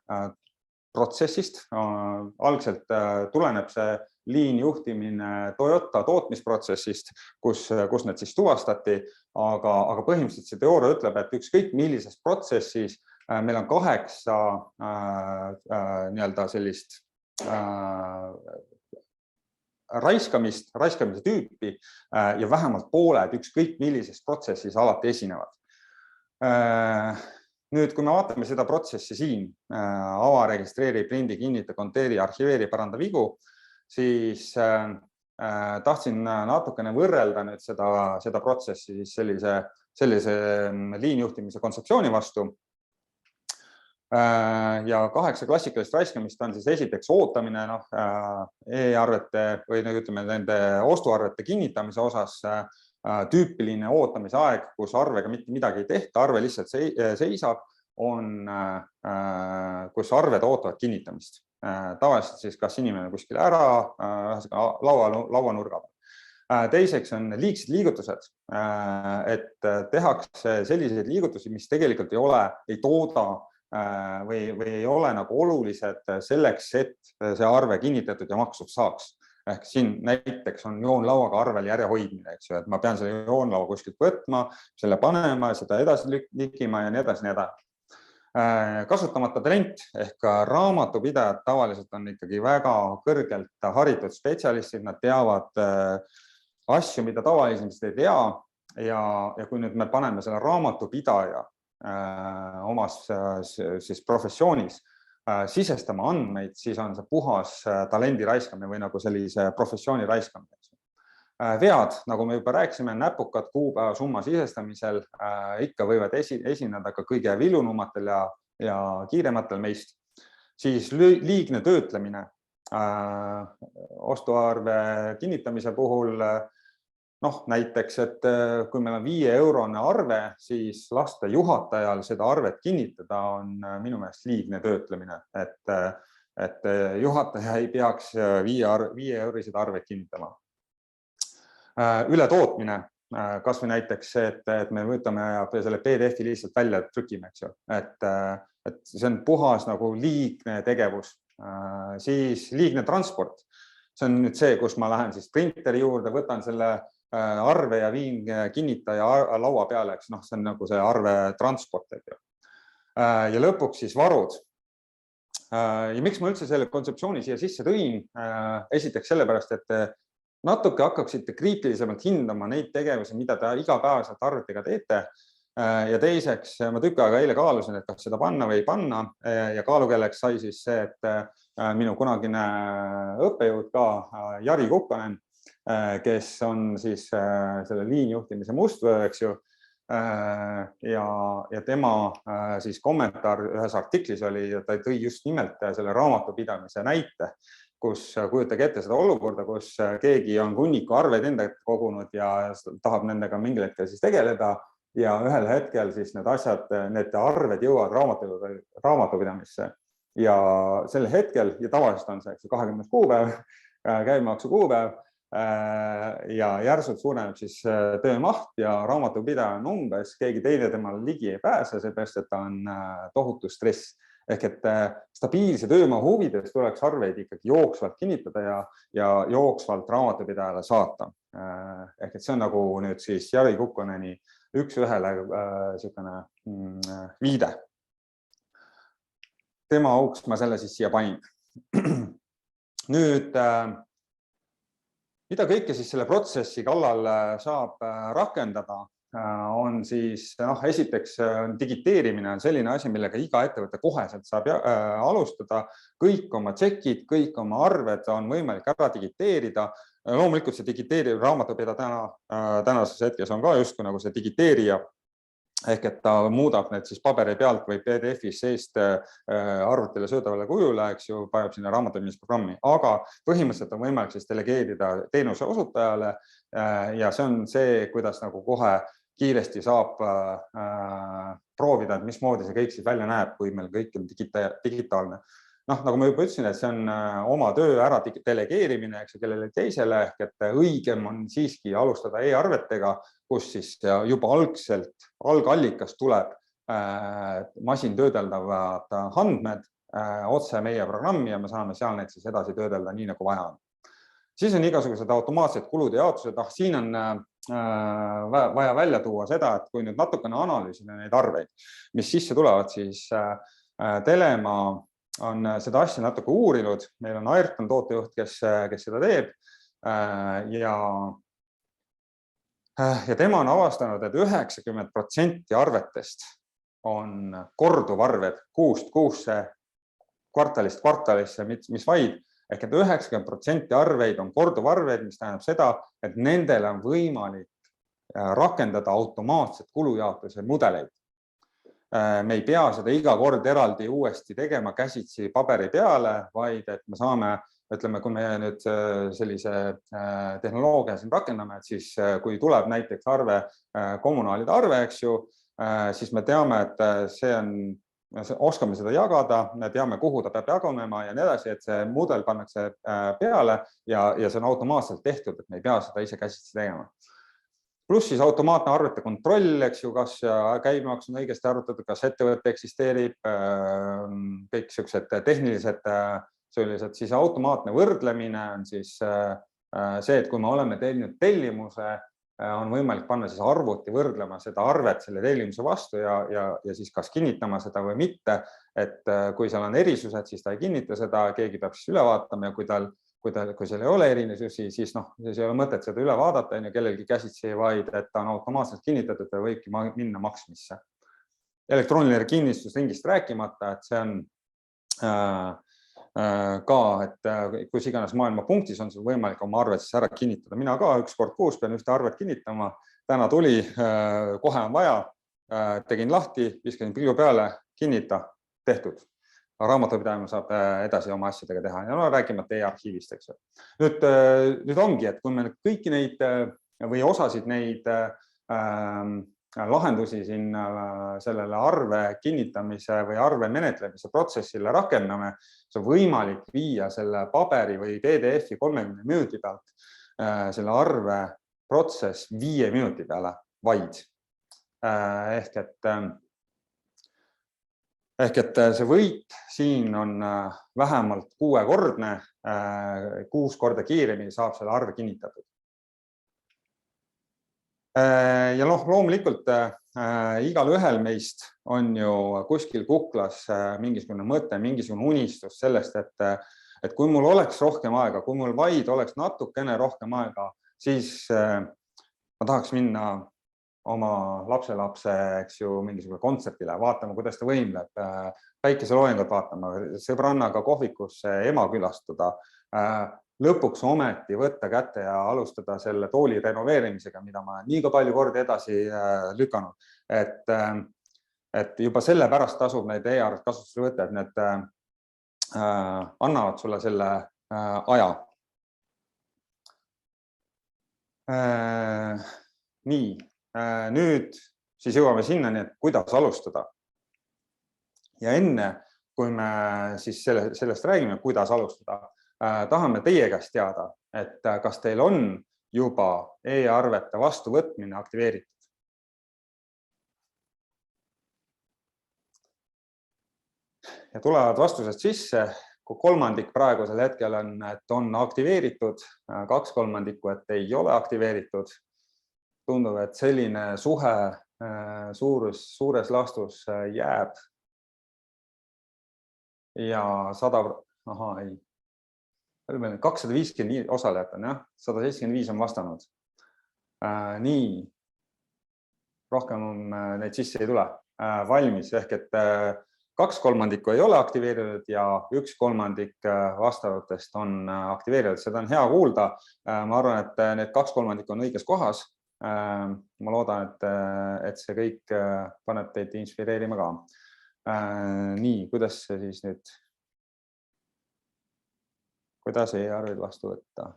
protsessist. Algselt tuleneb see liin juhtimine Toyota tootmisprotsessist, kus need siis tuvastati, aga põhimõtteliselt see teooria ütleb, et ükskõik millises protsessis meil on 8 nii-öelda sellist raiskamise tüüpi ja vähemalt pooled ükskõik millises protsessis alati esinevad. Nüüd, kui me vaatame seda protsessi siin, ava, registreeri, prindi, kinnita, konteeri, arhiveeri, paranda vigu, siis tahtsin natukene võrrelda nüüd seda protsessi sellise liinjuhtimise kontseptsiooni vastu. Ja 8 klassikalist raiskamist on siis esiteks ootamine e-arvete või ütleme nende ostuarvete kinnitamise osas. Tüüpiline ootamise aeg, kus arvega mitte midagi ei tehta, arve lihtsalt seisab, on, kus arved ootavad kinnitamist. Tavaliselt siis kas inimene kuskil ära lauanurga. Teiseks on liigsed liigutused, et tehakse selliseid liigutusi, mis tegelikult ei tooda või ei ole nagu olulised selleks, et see arve kinnitatud ja makstud saaks. Ehk siin näiteks on joonlauaga arvel järjehoidmine, eks ju, et ma pean selle joonlaua kuskilt võtma, selle panema, seda edasi likima ja nii edasi. Kasutamata talent ehk raamatupidajad tavaliselt on ikkagi väga kõrgelt haritud spetsialistid, nad teavad asju, mida tavaliselt ei tea ja kui nüüd me paneme selle raamatupidaja omas siis professioonis sisestama andmeid, siis on see puhas talendi raiskamine või nagu sellise professiooni raiskamine. Vead, nagu me juba rääkisime, näpukad kuupäeva summa sisestamisel ikka võivad esineda ka kõige viljunumatel ja kiirematel meist. Siis liigne töötlemine ostuarve kinnitamise puhul, näiteks, et kui meil on 5-eurone arve, siis lasta juhatajal seda arvet kinnitada on minu meelest liigne töötlemine, et juhataja ei peaks 5-eurosid arveid kinnitama. Ületootmine, kas või näiteks see, et me võtame selle PDF-i lihtsalt välja trükime, eks ju, et see on puhas nagu liigne tegevus. Siis liigne transport, see on nüüd see, kus ma lähen siis printeri juurde, võtan selle arve ja viin kinnitaja laua peale, eks see on nagu see arve transport. Ja lõpuks siis varud. Ja miks ma üldse selle kontseptsiooni siia sisse tõin? Esiteks sellepärast, et natuke hakkaksite kriitilisemalt hindama neid tegevusi, mida te igapäevaselt arvetega teete. Ja teiseks, ma tükk aega eile kaalusin, et kas seda panna või ei panna ja kaalukelleks sai siis see, et minu kunagine õppejõud ka, Jari Kukkonen, kes on siis selle liinjuhtimise mustvöö, eks ju, ja tema siis kommentaar ühes artiklis oli, ta tõi just nimelt selle raamatupidamise näite, kus kujutage ette seda olukorda, kus keegi on hunniku arveid enda kogunud ja tahab nendega mingil hetkel siis tegeleda ja ühel hetkel siis need arved jõuavad raamatupidamisse ja sel hetkel, ja tavaliselt on see 20. kuupäev, käibemaksu kuupäev, ja järsult suureneb siis töömaht ja raamatupidaja on umbes, keegi teine temal ligi ei pääse, seepärast, et ta on tohutu stress. Ehk et stabiilse töömaa huvides tuleks arveid ikkagi jooksvalt kinnitada ja jooksvalt raamatupidajale saata. Ehk et see on nagu nüüd siis Jari Kukkoneni üks-ühele viide. Tema auks ma selle siis siia panin. Nüüd, mida kõike siis selle protsessi kallal saab rakendada, on siis, esiteks digiteerimine on selline asi, millega iga ettevõte koheselt saab alustada. Kõik oma tšekid, kõik oma arved on võimalik ära digiteerida. Loomulikult see digiteeriv raamatupidaja tänases hetkes on ka justkui nagu see digiteerija, ehk et ta muudab need siis paberi pealt või PDF-is seest arvutile söödavale kujule, eks ju, paneb sinna raamatupidamisprogrammi, aga põhimõtteliselt on võimalik siis delegeerida teenuse osutajale ja see on see, kuidas nagu kohe kiiresti saab proovida, et mismoodi see kõik siis välja näeb, kui meil kõik on digitaalne. Nagu ma juba ütlesin, et see on oma töö ära delegeerimine, eks, kellele teisele, ehk et õigem on siiski alustada e-arvetega, kus siis juba algselt algallikas tuleb masin töödeldavad andmed otse meie programmi ja me saame seal neid siis edasi töödelda nii, nagu vaja on. Siis on igasugused automaatsed kulude jaotused. Siin on vaja välja tuua seda, et kui nüüd natukene analüüsida neid arveid, mis sisse tulevad, siis Telema on seda asja natuke uurinud. Meil on Ayrton tootejuht, kes seda teeb ja tema on avastanud, et 90% arvetest on korduvarved kuust kuusse, kvartalist kvartalisse, mis vaid, ehk et 90% arveid on korduvarveid, mis tähendab seda, et nendele on võimalik rakendada automaatset kulujaotuse mudeleid. Me ei pea seda iga kord eraldi uuesti tegema käsitsi paberi peale, vaid et me saame, ütleme, kui me nüüd sellise tehnoloogia siin rakendame, et siis kui tuleb näiteks arve, kommunaalide arve, eks ju, siis me teame, et oskame seda jagada, me teame, kuhu ta peab jagunema ja nii edasi, et see mudel pannakse peale ja see on automaatselt tehtud, et me ei pea seda ise käsitsi tegema. Pluss siis automaatne arvete kontroll, eks ju, kas käibemaks on õigesti arvutatud, kas ettevõte eksisteerib, kõik sellised tehnilised sellised, siis automaatne võrdlemine on siis see, et kui me oleme tellinud tellimuse, on võimalik panna siis arvuti võrdlema seda arvet selle tellimuse vastu ja siis kas kinnitama seda või mitte, et kui seal on erisused, siis ta ei kinnita seda, keegi peab siis üle vaatama ja kui seal ei ole erinisusi, siis ei ole mõtet seda üle vaadata, kellelgi käsitsi, vaid et ta on automaatselt kinnitatud ja võibki minna maksmisse. Elektrooniline kinnistus ringist rääkimata, et see on ka, et kus iganes maailma punktis on sul võimalik oma arvet siis ära kinnitada. Mina ka üks kord kuus pean ühte arvet kinnitama. Täna tuli, kohe on vaja, tegin lahti, viskasin pilgu peale, kinnita, tehtud. Raamatupidajana saab edasi oma asjadega teha ja räägimata e-arhiivist, eks. Nüüd ongi, et kui me kõiki neid või osasid neid lahendusi siin sellele arve kinnitamise või arve menetlemise protsessile rakendame, see on võimalik viia selle paberi või PDF-i 30 minuti pealt selle arve protsess 5 minuti peale vaid. Ehk et see võit siin on vähemalt 6-kordne, 6 korda kiiremini saab selle arve kinnitatud. Ja loomulikult igal ühel meist on ju kuskil kuklas mingisugune mõte, mingisugune unistus sellest, et kui mul oleks rohkem aega, kui mul vaid oleks natukene rohkem aega, siis ma tahaks minna oma lapselapse, eks ju, mingisugune kontsertile, vaatama, kuidas ta võimleb, päikeseloojangut vaatama, sõbrannaga kohvikusse ema külastada, lõpuks ometi võtta kätte ja alustada selle tooli renoveerimisega, mida ma nii ka palju kordi edasi lükanud. Et juba selle pärast tasub neid e-arvet kasutusele võtta, et need annavad sulle selle aja. Nii. Nüüd siis jõuame sinnani, et kuidas alustada. Ja enne, kui me siis sellest räägime, kuidas alustada, tahame teie käest teada, et kas teil on juba e-arvete vastuvõtmine aktiveeritud. Ja tulevad vastused sisse, kui 1/3 praegusel hetkel on, et on aktiveeritud, 2/3, et ei ole aktiveeritud. Tundub, et selline suhe suures laastus jääb ja 255 osalejat on, jah, 175 on vastanud. Nii, rohkem neid sisse ei tule valmis, ehk et 2/3 ei ole aktiveeritud ja 1/3 vastavatest on aktiveeritud. Seda on hea kuulda. Ma arvan, et need 2/3 on õiges kohas. Ma loodan, et see kõik paneb teid inspireerima ka. Nii, kuidas see siis nüüd, kuidas e-arveid vastu võtta?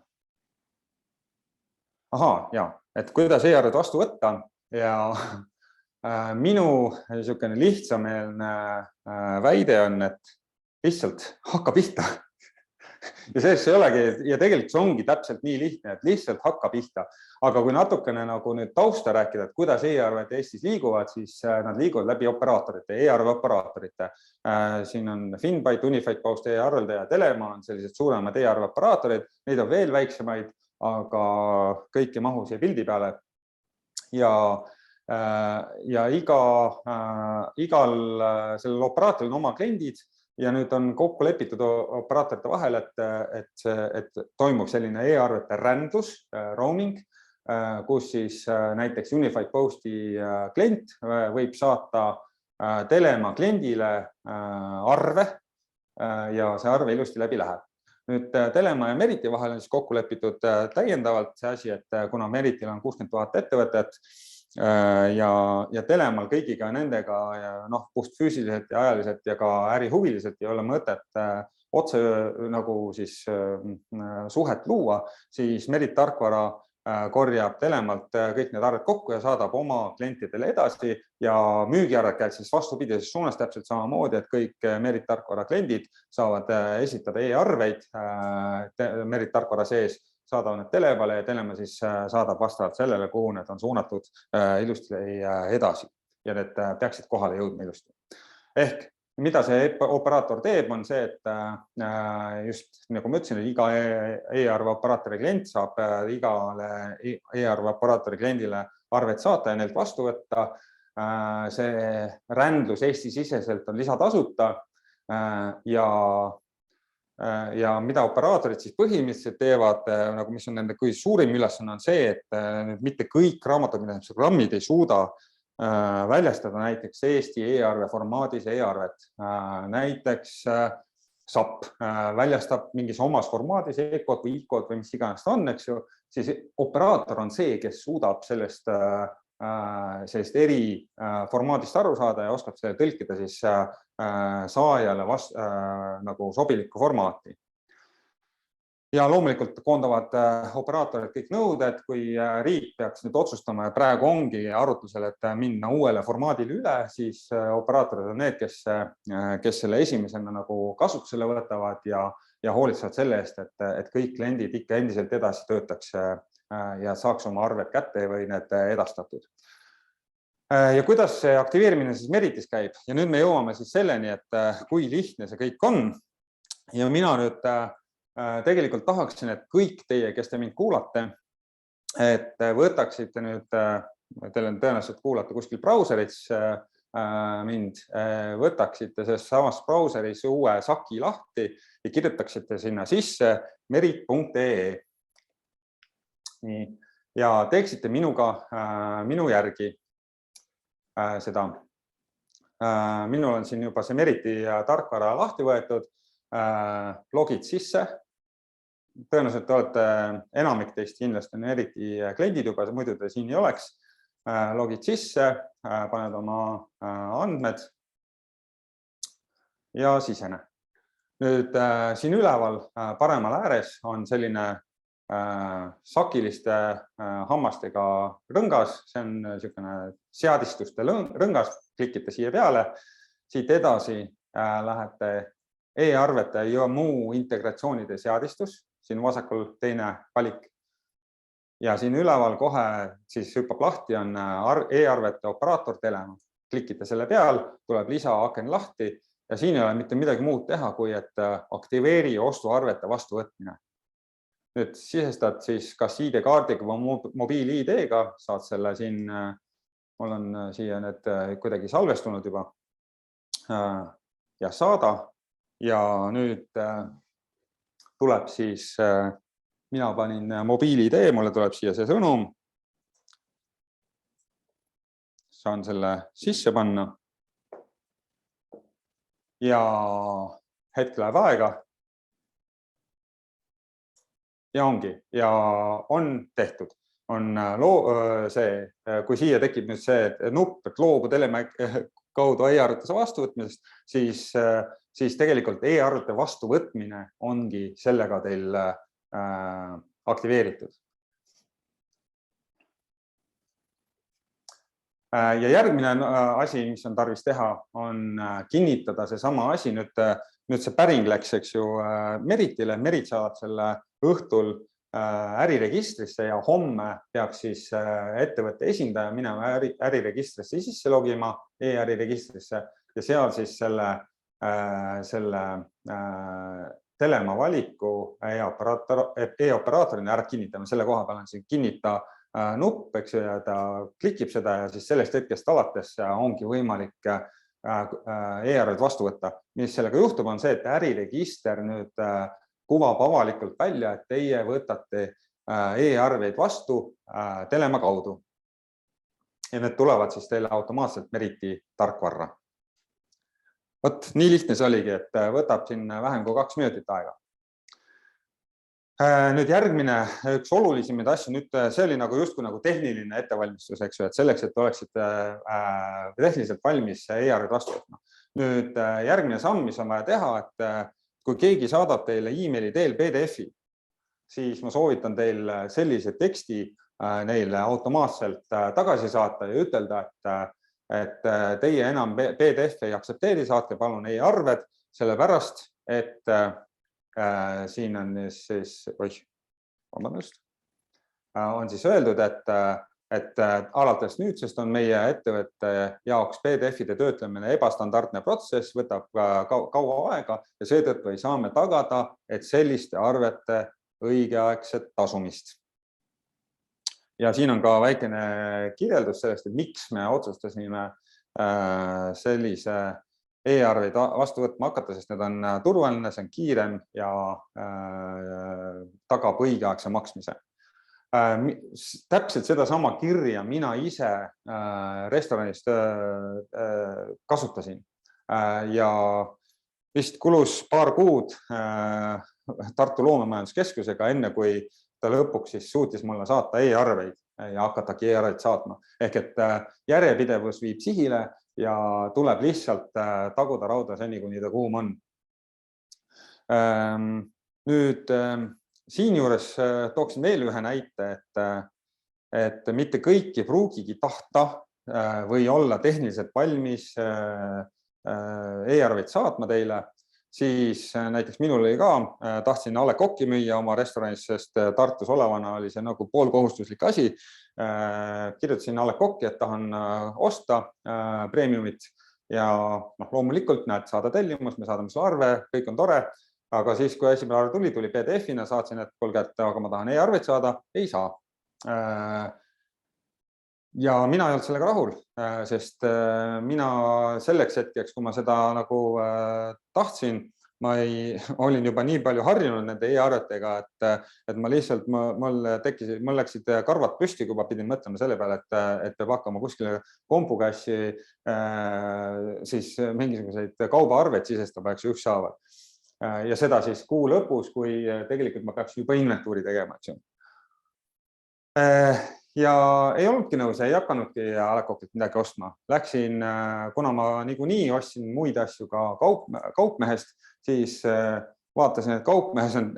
Et kuidas e-arveid vastu võtta ja minu niisugune lihtsameelne väide on, et lihtsalt hakka pihta. ja sellest ei olegi, ja tegelikult see ongi täpselt nii lihtne, et lihtsalt hakka pihta. Aga kui natukene nagu nüüd tausta rääkida, et kuidas e-arved Eestis liiguvad, siis nad liiguvad läbi operaatorite, e-arve operaatorite. Siin on Finbyte, Unified Post, e-arvelda ja Telema on sellised suuremad e-arve operaatorid. Neid on veel väiksemaid, aga kõik ei mahu siia pildi peale. Ja igal sellel operaatoril on oma kliendid. Ja nüüd on kokku lepitud operaatorite vahel, et toimub selline e-arvete rändlus, roaming, kus siis näiteks Unified Posti klient võib saata Telema kliendile arve ja see arve ilusti läbi läheb. Nüüd Telema ja Meriti vahel on siis kokku lepitud täiendavalt see asi, et kuna Meritil on 60 000 ettevõtet, ja Telemal kõigiga nendega puht füüsiliselt ja ajaliselt ja ka ärihuviliselt ei ole mõtet otse nagu siis suhet luua, siis Merit tarkvara korjab Telemalt kõik need arved kokku ja saadab oma klientidele edasi ja müügiarved käib siis vastupidises suunas täpselt samamoodi, et kõik Merit tarkvara kliendid saavad esitada e-arveid Merit tarkvara sees, saadavad need Telemale ja Telema siis saadab vastavalt sellele, kuhu need on suunatud ilusti edasi ja need peaksid kohale jõudma ilusti. Ehk mida see operaator teeb, on see, et just nagu ma ütlesin, iga e-arve operaatori klient saab igale e-arve operaatori kliendile arved saata ja neilt vastu võtta. See rändlus Eesti siseselt on lisatasuta ja mida operaatorid siis põhimõtteliselt teevad, nagu mis on nende kui suurim ülesanne on see, et mitte kõik raamatupidamisprogrammid ei suuda väljastada näiteks Eesti e-arve formaadis e-arvet. Näiteks SAP väljastab mingis omas formaadis e-kood või e-kood või mis iganes ta on, eks ju, siis operaator on see, kes suudab sellest eri formaadist aru saada ja oskab selle tõlkida siis saajale nagu sobilikku formaati. Ja loomulikult koondavad operaatorid kõik nõuded, kui riik peaks nüüd otsustama ja praegu ongi arutlusel, et minna uuele formaadile üle, siis operaatorid on need, kes selle esimesena nagu kasutusele võtavad ja hoolitsevad selle eest, et kõik kliendid ikka endiselt edasi töötaks ja saaks oma arved kätte või need edastatud. Ja kuidas see aktiveerimine siis Meritis käib? Ja nüüd me jõuame siis selleni, et kui lihtne see kõik on. Ja mina nüüd tegelikult tahaksin, et kõik teie, kes te mind kuulate, et võtaksite nüüd, teil on tõenäoliselt kuulata kuskil brauseris mind, võtaksite selles samas brauseris uue saki lahti ja kirjutaksite sinna sisse merit.ee. Ja teeksite minu järgi seda. Minul on siin juba see Meriti tarkvara lahti võetud, logid sisse. Tõenäoliselt te olete enamik teist kindlasti on Meriti kliendid juba, muidu te siin ei oleks. Logid sisse, paned oma andmed ja sisene. Nüüd siin üleval paremal ääres on selline sakiliste hammastega rõngas, see on niisugune seadistuste rõngas, klikite siia peale, siit edasi lähete e-arvete ja muu integratsioonide seadistus, siin vasakul teine valik ja siin üleval kohe siis hüppab lahti on e-arvete operaator Telema, klikite selle peal, tuleb lisaaken lahti ja siin ei ole mitte midagi muud teha, kui et aktiveeri ostuarvete vastuvõtmine. Nüüd sisestad siis kas ID-kaardiga või mobiil-ID-ga, saad selle siin, mul on siia need kuidagi salvestunud juba ja saada ja nüüd tuleb siis, mina panin mobiil-ID, mulle tuleb siia see sõnum, saan selle sisse panna ja hetk läheb aega. Ja ongi, ja on tehtud. On see, kui siia tekib nüüd see nupp, et loobu Telema kaudu e-arvete vastuvõtmisest, siis tegelikult e-arvete vastuvõtmine ongi sellega teil aktiveeritud. Ja järgmine asi, mis on tarvis teha, on kinnitada see sama asi. Nüüd see päring läks, eks ju, Meritile. Merit saab selle õhtul äriregistrisse ja homme peaks siis ettevõtte esindaja minema äriregistrisse sisse logima, e-äriregistrisse ja seal siis selle telema valiku e-operaatorina ära kinnitama. Selle koha peal on siin kinnita nupp, eks ju, ja ta klikib seda ja siis sellest hetkest alates ongi võimalik e-arved vastu võtta. Mis sellega juhtub, on see, et äriregister nüüd kuvab avalikult välja, et teie võtate e-arveid vastu telema kaudu. Ja need tulevad siis teile automaatselt Meriti tarkvarra. Võt, nii lihtne see oligi, et võtab siin vähem kui 2 minutit aega. Nüüd järgmine üks olulisemaid asju, nüüd see oli justkui tehniline ettevalmistus, eks ju, et selleks, et oleksite tehniliselt valmis e-arved vastu võtma. Nüüd järgmine samm, mis on vaja teha, et kui keegi saadab teile e-maili teel PDF-i, siis ma soovitan teil sellise teksti neile automaatselt tagasi saata ja ütelda, et teie enam PDF ei aksepteeri, saatke palun e-arved, sellepärast, et siin on siis, on siis öeldud, et alates nüüdsest on meie ettevõtte jaoks PDF-ide töötlemine ebastandardne protsess, võtab kaua aega ja seetõttu ei saa me tagada, et selliste arvete õigeaegset tasumist. Ja siin on ka väikene kirjeldus sellest, et miks me otsustasime sellise e-arveid vastu võtma hakata, sest need on turvaline, see on kiirem ja tagab õigeaegse maksmise. Täpselt seda sama kirja mina ise restoranis kasutasin ja vist kulus paar kuud Tartu Loomemajanduskeskusega, enne kui ta lõpuks siis suutis mulle saata e-arveid ja hakatagi e-arveid saatma. Ehk et järjepidevus viib sihile ja tuleb lihtsalt taguda rauda seni, kuni ta kuum on. Nüüd siin juures tooksin veel ühe näite, et mitte kõik ei pruugigi tahta või olla tehniliselt valmis e-arveid saatma teile, siis näiteks minul oli ka, tahtsin A. Le Coq'i müüa oma restoranis, sest Tartus olevana oli see nagu poolkohustuslik asi. Kirjutasin A. Le Coq'i, et tahan osta premiumit ja loomulikult näed, saada tellimus, me saadame sulle arve, kõik on tore, aga siis, kui esimene arve tuli PDF-ina, saatsin, et kuulge, aga ma tahan e-arveid saada, ei saa. Ja mina ei olnud sellega rahul, sest mina selleks hetkeks, kui ma seda nagu tahtsin, ma olin juba nii palju harjunud nende e-arvetega, et ma lihtsalt, mul läksid karvad püsti, kui ma pidin mõtlema selle peale, et peab hakkama kuskile kompukassi siis mingisuguseid kaubaarveid sisestama, eks ükshaaval. Ja seda siis kuu lõpus, kui tegelikult ma peaks juba inventuuri tegema. Ja ei olnudki nõus, ei hakanudki A. Le Coq'ilt midagi ostma. Läksin, kuna ma niikuinii ostsin muid asju ka kaupmehest, siis vaatasin, et kaupmehes on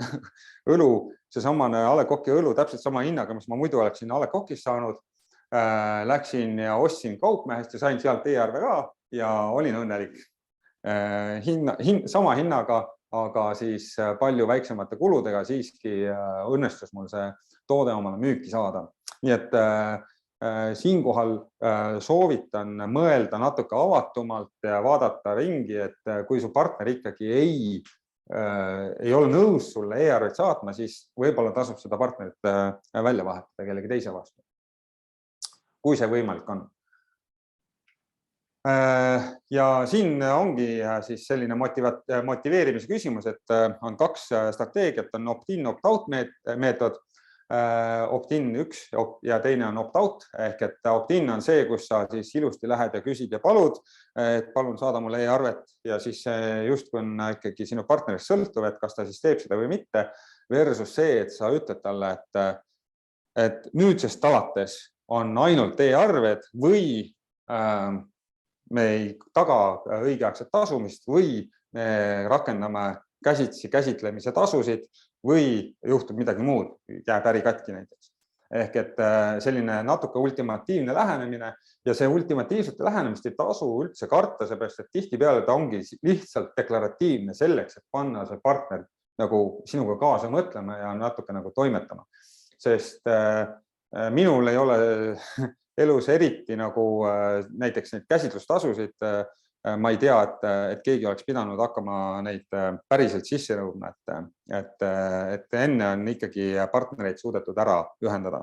õlu, seesamane A. Le Coq'i õlu täpselt sama hinnaga, mis ma muidu oleksin A. Le Coq'is saanud. Läksin ja ostsin kaupmehest ja sain sealt e-arve ka ja olin õnnelik. Sama hinnaga, aga siis palju väiksemate kuludega siiski õnnestus mul see toode omale müüki saada. Nii et siinkohal soovitan mõelda natuke avatumalt ja vaadata ringi, et kui su partner ikkagi ei ole nõus sulle e-arveid saatma, siis võib-olla tasub seda partnerit välja vahetada kellegi teise vastu, kui see võimalik on. Ja siin ongi siis selline motiveerimise küsimus, et on 2 strateegiat, on opt-in, opt-out meetod. Opt-in 1 ja teine on opt-out, ehk et opt-in on see, kus sa siis ilusti lähed ja küsid ja palud, et palun saada mulle e-arvet ja siis justkui on ikkagi sinu partnerist sõltuv, et kas ta siis teeb seda või mitte, versus see, et sa ütled talle, et nüüdsest alates on ainult e-arved või me ei taga õigeaegset tasumist või me rakendame käsitsi käsitlemise tasusid või juhtub midagi muud, jääb äri katki näiteks. ehk et selline natuke ultimatiivne lähenemine ja see ultimatiivsete lähenemist ei tasu üldse karta, seepärast, et tihtipeale ta ongi lihtsalt deklaratiivne selleks, et panna see partner nagu sinuga kaasa mõtlema ja natuke nagu toimetama. Sest minul ei ole elus eriti nagu näiteks neid käsitlustasusid, ma ei tea, et keegi oleks pidanud hakkama neid päriselt sisse nõudma, et enne on ikkagi partnereid suudetud ära ühendada.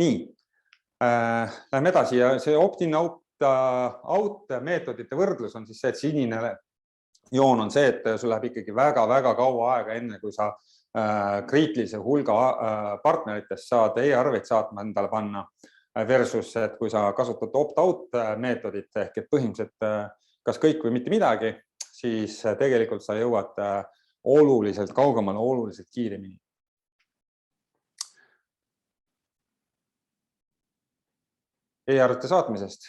Nii, lähme edasi ja see opt-in-out meetodite võrdlus on siis see, et sinine joon on see, et sul läheb ikkagi väga-väga kaua aega enne, kui sa kriitilise hulga partneritest saad e-arveid saatma endale panna versus, et kui sa kasutad opt-out meetodit ehk et põhimõtteliselt kas kõik või mitte midagi, siis tegelikult sa jõuad oluliselt kaugemale, oluliselt kiiremini. E-arvete saatmisest.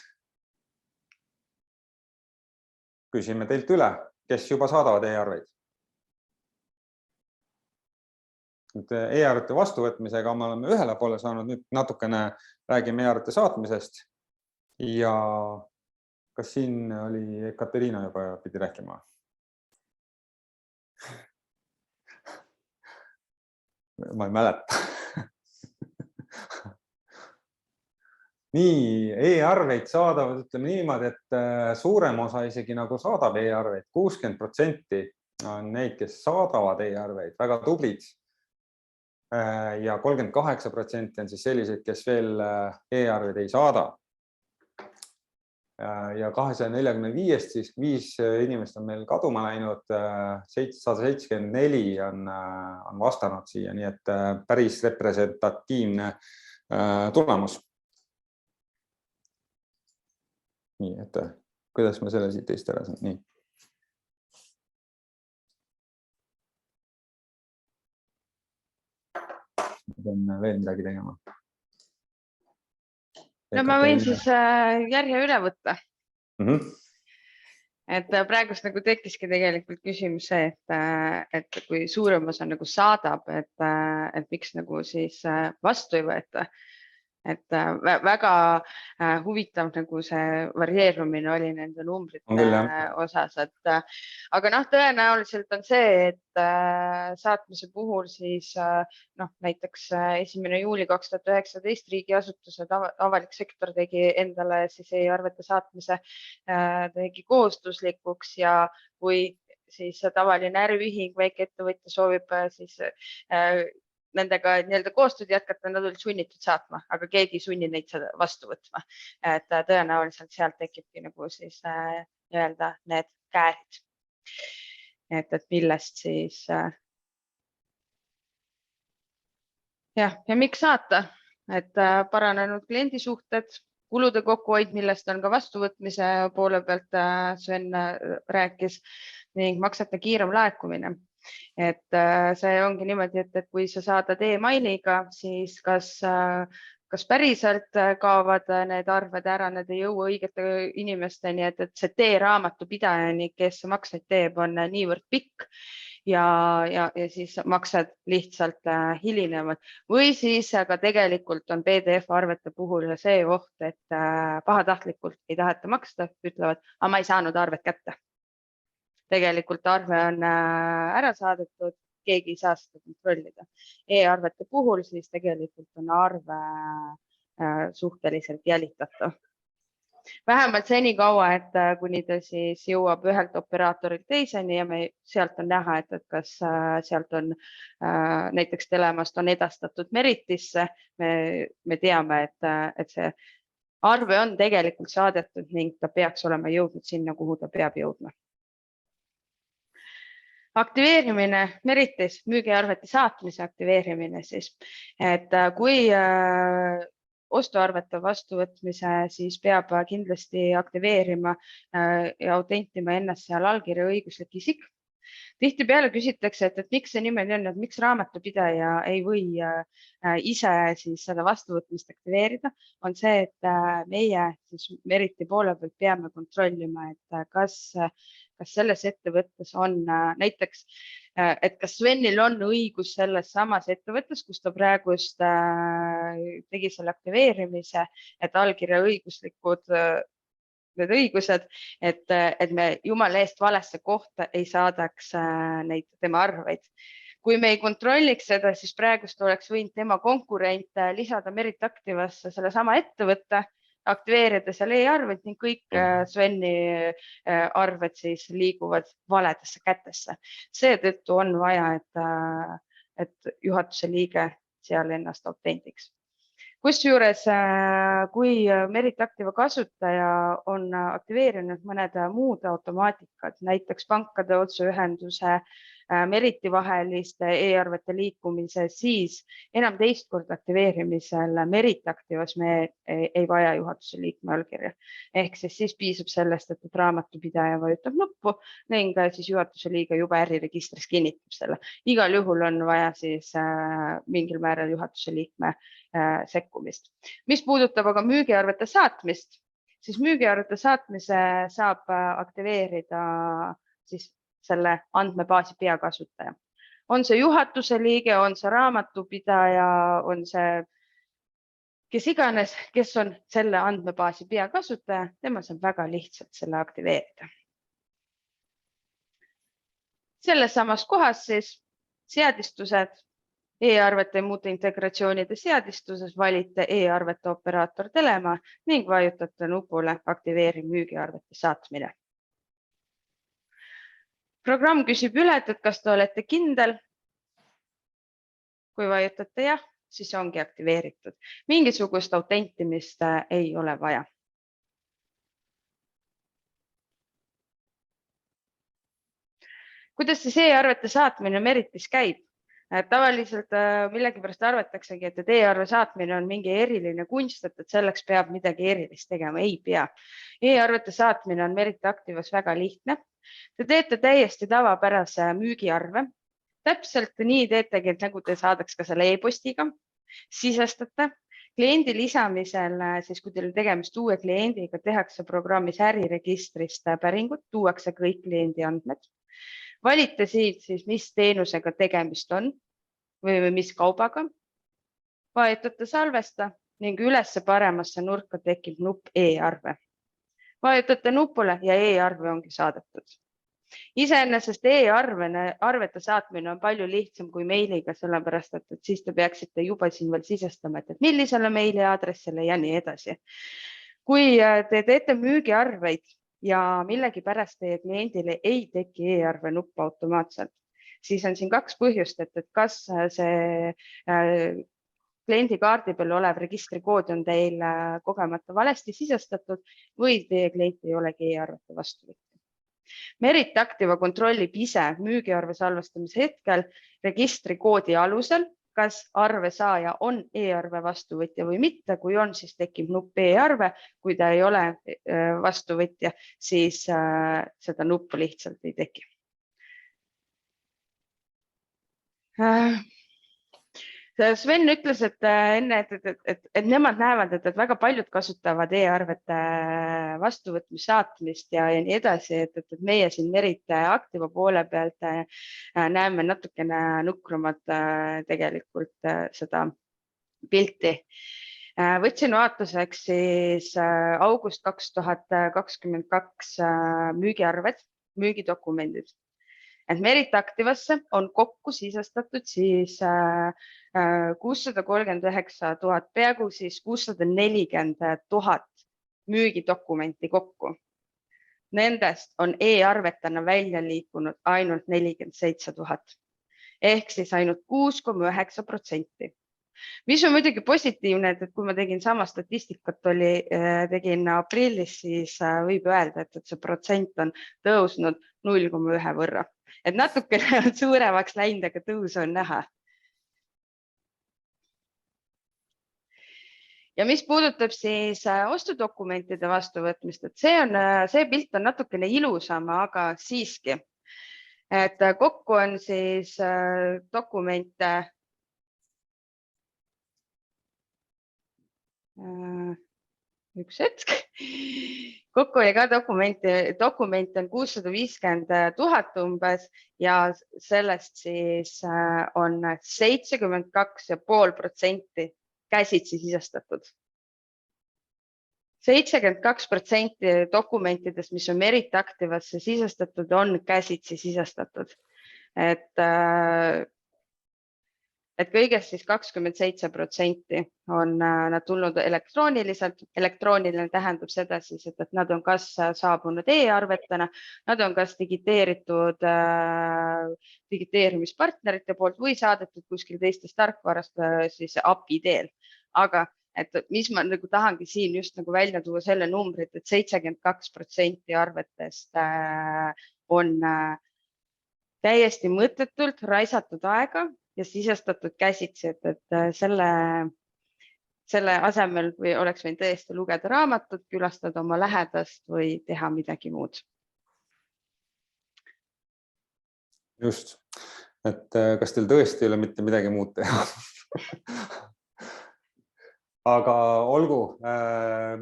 Küsime teilt üle, kes juba saadavad e-arveid. E-arvete vastuvõtmisega me oleme ühele poole saanud, nüüd natukene räägime e-arvete saatmisest ja kas siin oli Katariina juba pidi rääkima? Ma ei mäleta. Nii, e-arveid saadavad, ütleme niimoodi, et suurem osa isegi nagu saadab e-arveid, 60% on neid, kes saadavad e-arveid, väga tublid. Ja 38% on siis sellised, kes veel e-arveid ei saada. Ja 245 siis 5 inimest on meil kaduma läinud, 174 on vastanud siia, nii et päris representatiivne tulemus. Nii, et kuidas ma selle siit teist ära saan? Nii. Pean veel midagi tegema. No ma võin siis järje üle võtta. Et praegust nagu tekkiski tegelikult küsimus see, et kui suurem osa nagu saadab, et miks nagu siis vastu ei võeta. Et väga huvitav nagu see varieerumine oli nende numbrite osas, aga tõenäoliselt on see, et saatmise puhul siis näiteks 1. juuli 2019 riigiasutused avalik sektor tegi endale siis e-arvete saatmise tegi kohustuslikuks ja kui siis tavaline äriühing, väikeettevõtja soovib siis nendega nii-öelda koostööd jätkata, nad olid sunnitud saatma, aga keegi ei sunni neid seda vastu võtma. Et tõenäoliselt sealt tekibki nagu siis nii-öelda need käärid. Et millest siis ja miks saata? Et paranenud kliendisuhted, kulude kokkuhoid, millest on ka vastuvõtmise poole pealt Sven rääkis ning maksete kiirem laekumine. Et see ongi niimoodi, et kui sa saadad e-mailiga, siis kas päriselt kaovad need arved ära, need ei jõua õigete inimesteni, et see teeraamatupidajani, kes makseid teeb, on niivõrd pikk ja siis maksed lihtsalt hilinevad. Või siis aga tegelikult on PDF-arvete puhul see oht, et pahatahtlikult ei taheta maksta, ütlevad, aga ma ei saanud arvet kätte. Tegelikult arve on ära saadetud, keegi ei saa seda kontrollida. E-arvete puhul siis tegelikult on arve suhteliselt jälitatav. Vähemalt senikaua, et kuni ta siis jõuab ühelt operaatorilt teiseni ja sealt on näha, et kas sealt on näiteks Telemast on edastatud Meritisse. Me teame, et see arve on tegelikult saadetud ning ta peaks olema jõudnud sinna, kuhu ta peab jõudma. Aktiveerimine Meritis, müügiarvete saatmise aktiveerimine siis, et kui ostuarvete vastuvõtmise, siis peab kindlasti aktiveerima ja autentima ennast seal allkirja õiguslik isik. Tihtipeale küsitakse, et miks see niimoodi on, et miks raamatupidaja ei või ise siis seda vastuvõtmist aktiveerida, on see, et meie siis Meriti poole pealt peame kontrollima, et kas selles ettevõttes on näiteks, et kas Svenil on õigus selles samas ettevõttes, kus ta praegust tegi selle aktiveerimise, et allkirja õiguslikud need õigused, et me jumala eest valesse kohta ei saadaks neid tema arveid. Kui me ei kontrolliks seda, siis praegust oleks võinud tema konkurent lisada Merit Activasse selle sama ettevõtte, aktiveerida seal e-arved ning kõik Sveni arved siis liiguvad valedesse kätesse. Seetõttu on vaja, et juhatuse liige seal ennast autendiks. Kusjuures, kui Merit Activa kasutaja on aktiveerinud mõned muud automaatikad, näiteks pankade otseühenduse, Meriti vaheliste e-arvete liikumise, siis enam teist korda aktiveerimisel Merit Activas me ei vaja juhatuse liikme allkirja. Ehk siis piisab sellest, et raamatupidaja vajutab nuppu ning siis juhatuse liige juba äriregistris kinnitab selle. Igal juhul on vaja siis mingil määral juhatuse liikme sekkumist. Mis puudutab aga müügiarvete saatmist, siis müügiarvete saatmise saab aktiveerida siis selle andmebaasi peakasutaja. On see juhatuse liige, on see raamatupidaja, on see kes iganes, kes on selle andmebaasi peakasutaja, tema saab väga lihtsalt selle aktiveerida. Selles samas kohas siis seadistused, e-arvete ja muude integratsioonide seadistuses valite e-arvete operaator Telema ning vajutate nupule aktiveeri müügiarvete saatmine. Programm küsib üle, et kas te olete kindel. Kui vajutate jah, siis ongi aktiveeritud. Mingisugust autentimist ei ole vaja. Kuidas siis e-arvete saatmine Meritis käib? Tavaliselt millegipärast arvataksegi, et e-arve saatmine on mingi eriline kunst, et selleks peab midagi erilist tegema. Ei pea. E-arvete saatmine on Merit Activas väga lihtne. Te teete täiesti tavapärase müügiarve. Täpselt nii teetegi, et nagu te saadaks ka selle e-postiga. Sisestate. Kliendi lisamisel, siis kui teil tegemist uue kliendiga, tehakse programmis äriregistrist päringut, tuuakse kõik kliendi andmed. Valite siit siis, mis teenusega tegemist on või mis kaubaga. Vajutate salvesta ning ülesse paremasse nurka tekib nupp e-arve. Vajutate nupule ja e-arve ongi saadetud. Iseenesest e-arvete saatmine on palju lihtsam kui meiliga, sellepärast et siis te peaksite juba siin veel sisestama, et millisele meili aadressile ja nii edasi. Kui te teete müügiarveid ja millegipärast teie kliendile ei teki e-arve nupp automaatselt, siis on siin kaks põhjust, et kas see kliendi kaardi peal olev registrikood on teil kogemata valesti sisestatud või teie klient ei olegi e-arvete vastuvõtja. Merit Activa kontrollib ise müügiarve salvestamise hetkel registrikoodi alusel, kas arve saaja on e-arve vastuvõtja või mitte. Kui on, siis tekib nupp e-arve. Kui ta ei ole vastuvõtja, siis seda nuppu lihtsalt ei teki. Sven ütles, et nemad näevad, et väga paljud kasutavad e-arvete vastuvõtmist, saatmist ja nii edasi, et meie siin Merit Activa poole pealt näeme natukene nukrumat tegelikult seda pilti. Võtsin vaatuseks siis august 2022 müügiarved, müügidokumendid. Et Merit Activasse on kokku sisestatud siis 639 000, peaaegu siis 640 000 müügidokumenti kokku. Nendest on e-arvetena välja liikunud ainult 47 000 ehk siis ainult 6,9%. Mis on muidugi positiivne, et kui ma tegin sama statistikat, tegin aprillis, siis võib öelda, et see protsent on tõusnud 0,1 võrra. Et natukene on suuremaks läinud, aga tõus on näha. Ja mis puudutab siis ostudokumentide vastuvõtmist, et see pilt on natukene ilusam, aga siiski. et kokku on siis dokumente üks hetk. Kokku oli ka dokumente on 650 000 umbes ja sellest siis on 72,5% käsitsi sisestatud. 72% dokumentidest, mis on Merit Activasse sisestatud, on käsitsi sisestatud. Et kõigest siis 27% on nad tulnud elektrooniliselt. Elektrooniline tähendab seda siis, et nad on kas saabunud e-arvetena, nad on kas digiteeritud digiteerimispartnerite poolt või saadetud kuskil teistest tarkvarast siis API teel. Aga et mis ma nagu tahangi siin just nagu välja tuua selle numbrit, et 72% arvetest on täiesti mõttetult raisatud aega ja sisestatud käsitsi, et selle asemel või oleks võinud tõesti lugeda raamatut, külastada oma lähedast või teha midagi muud. Just, et kas teil tõesti ei ole mitte midagi muud teha? Aga olgu,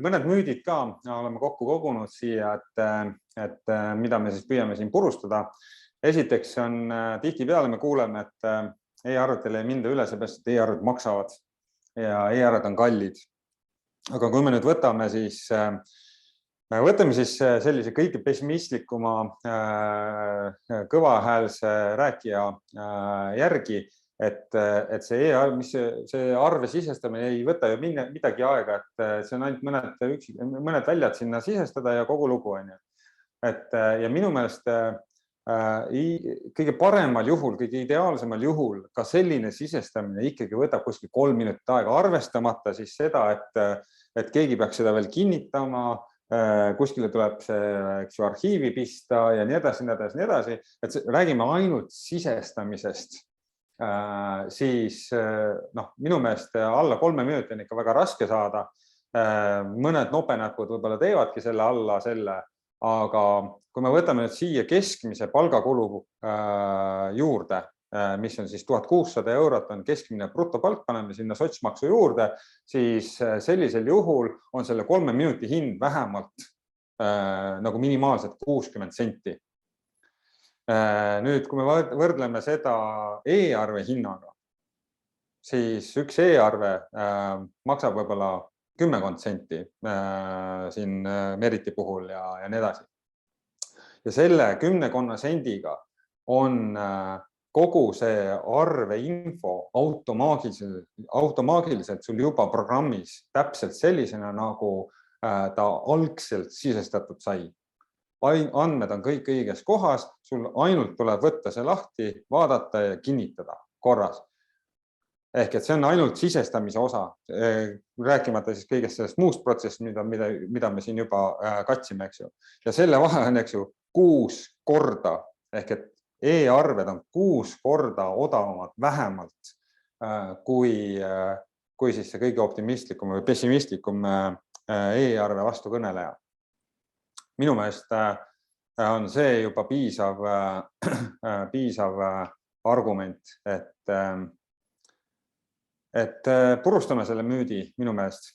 mõned müüdid ka oleme kokku kogunud siia, et mida me siis püüame siin purustada. Esiteks on tihtipeale me kuuleme, et e-arvetele ei minda üle, seepärast, et e-arved maksavad ja e-arved on kallid. Aga kui me nüüd võtame siis sellise kõige pessimistlikuma kõvahäälse rääkija järgi, et see arve sisestamine ei võta ju midagi aega, et see on ainult mõned väljad sinna sisestada ja kogu lugu on ju. Ja minu meelest kõige paremal juhul, kõige ideaalsemal juhul ka selline sisestamine ikkagi võtab kuskil 3 minutit aega, arvestamata siis seda, et keegi peaks seda veel kinnitama, kuskile tuleb see arhiivi pista ja nii edasi, nii edasi, nii edasi. Et räägime ainult sisestamisest, siis minu meelest alla 3 minuti on ikka väga raske saada. Mõned nopenäpud võib-olla teevadki selle alla selle, aga kui me võtame nüüd siia keskmise palgakulu juurde, mis on siis 1600 eurot, on keskmine brutopalk, paneme sinna sotsmaksu juurde, siis sellisel juhul on selle 3 minuti hind vähemalt nagu minimaalselt 60 senti. Nüüd, kui me võrdleme seda e-arve hinnaga, siis üks e-arve maksab võib-olla 10 senti siin Meriti puhul ja nii edasi. Ja selle 10 sendiga on kogu see arve info automaagiliselt sul juba programmis täpselt sellisena, nagu ta algselt sisestatud sai. Andmed on kõik õiges kohas, sul ainult tuleb võtta see lahti, vaadata ja kinnitada korras. Ehk et see on ainult sisestamise osa, rääkimata siis kõigest sellest muust protsessist, mida me siin juba katsime, eks ju. Ja selle vahe on, eks ju, 6 korda, ehk et e-arved on 6 korda odavamad vähemalt kui siis see kõige optimistlikum või pessimistlikum e-arve vastu kõneleja. Minu meelest on see juba piisav argument, et purustame selle müüdi minu meelest.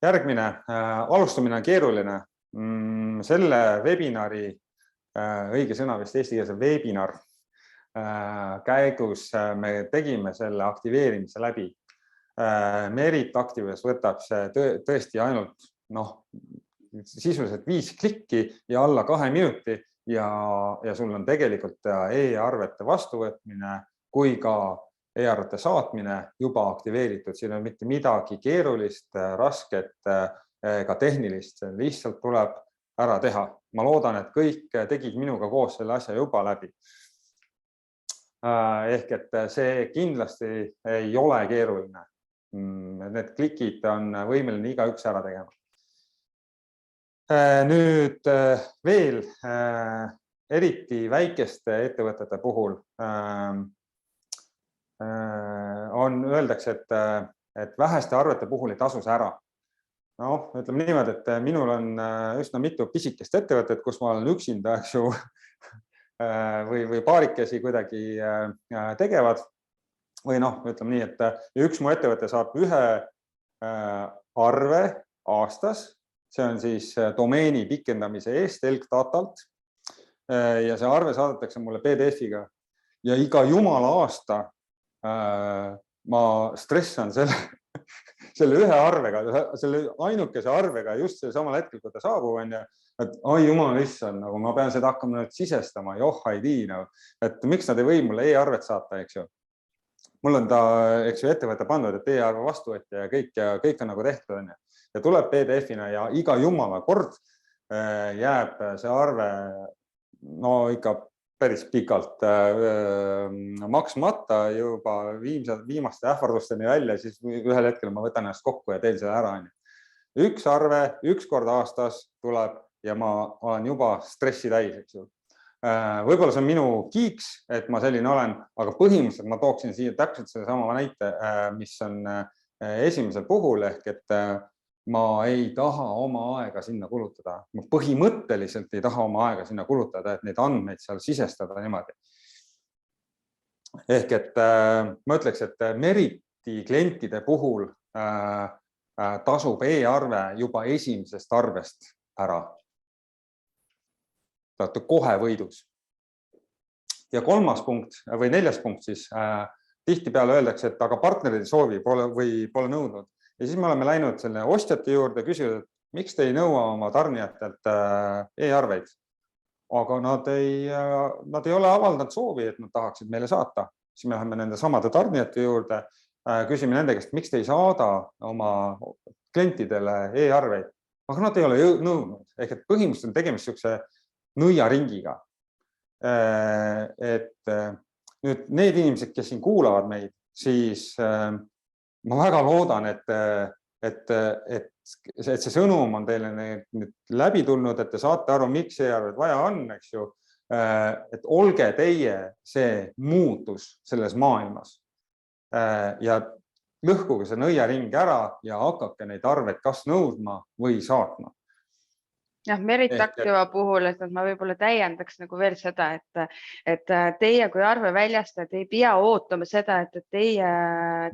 Järgmine, alustamine on keeruline. Selle webinari, õige sõna vist eestikeelse webinar käigus me tegime selle aktiveerimise läbi. Merit Actives võtab see tõesti ainult sisuliselt 5 klikki ja alla 2 minuti ja sul on tegelikult e-arvete vastuvõtmine kui ka e-arvete saatmine juba aktiveeritud. Siin on mitte midagi keerulist, rasket, ka tehnilist, lihtsalt tuleb ära teha. Ma loodan, et kõik tegid minuga koos selle asja juba läbi. Ehk et see kindlasti ei ole keeruline. Need klikid on võimeline igaüks ära tegema. Nüüd veel eriti väikeste ettevõtete puhul öeldakse, et väheste arvete puhul ei tasu see ära. Ütleme niimoodi, et minul on üsna mitu pisikest ettevõtet, kus ma olen üksinda või paarikesi kuidagi tegevad. Või ütleme nii, et üks mu ettevõte saab ühe arve aastas, see on siis domeeni pikendamise eest Elk-Datalt ja see arve saadetakse mulle PDF-iga ja iga jumala aasta ma stressan selle ühe arvega, selle ainukese arvega just selle samal hetkel, kui ta saabub, et ai jumal issand, nagu ma pean seda hakkama nüüd sisestama, joh, ei tii, et miks nad ei või mulle e-arvet saata, eks ju. Mul on ta, eks ju, ettevõte pandud, et e-arve vastuvõtja ja kõik on nagu tehtud, ja tuleb PDF-ina ja iga jumala kord jääb see arve ikka päris pikalt maksmata juba viimaste ähvardusteni välja, siis ühel hetkel ma võtan ennast kokku ja teen selle ära. Üks arve, üks kord aastas tuleb ja ma olen juba stressi täis, eks ju. Võib-olla see on minu kiiks, et ma selline olen, aga põhimõtteliselt ma tooksin siia täpselt selle sama näite, mis on esimesel puhul, ehk et ma ei taha oma aega sinna kulutada. Ma põhimõtteliselt ei taha oma aega sinna kulutada, et neid andmeid seal sisestada niimoodi. Ehk et ma ütleks, et Meriti klientide puhul tasub e-arve juba esimesest arvest ära. Ta olete kohe võidus. Ja kolmas punkt või neljas punkt siis tihtipeale öeldakse, et aga partnerid ei soovi või pole nõudnud. Ja siis me oleme läinud selle ostjate juurde küsinud, et miks te ei nõua oma tarnijatelt e-arveid. Aga nad ei ole avaldanud soovi, et nad tahaksid meile saata. Siis me läheme nende samade tarnijate juurde, küsime nende käest, miks te ei saada oma klientidele e-arveid. Aga nad ei ole nõudnud. Ehk et põhimõtteliselt on tegemist niisuguse nõiaringiga. Et nüüd need inimesed, kes siin kuulavad meid, siis ma väga loodan, et see sõnum on teile nüüd läbi tulnud, et te saate aru, miks e-arved vaja on, eks ju, et olge teie see muutus selles maailmas ja lõhkuge see nõiaring ära ja hakake neid arveid kas nõudma või saatma. Jah, Merit Activa puhul, et ma võib-olla täiendaks nagu veel seda, et teie kui arve väljastajad ei pea ootama seda, et teie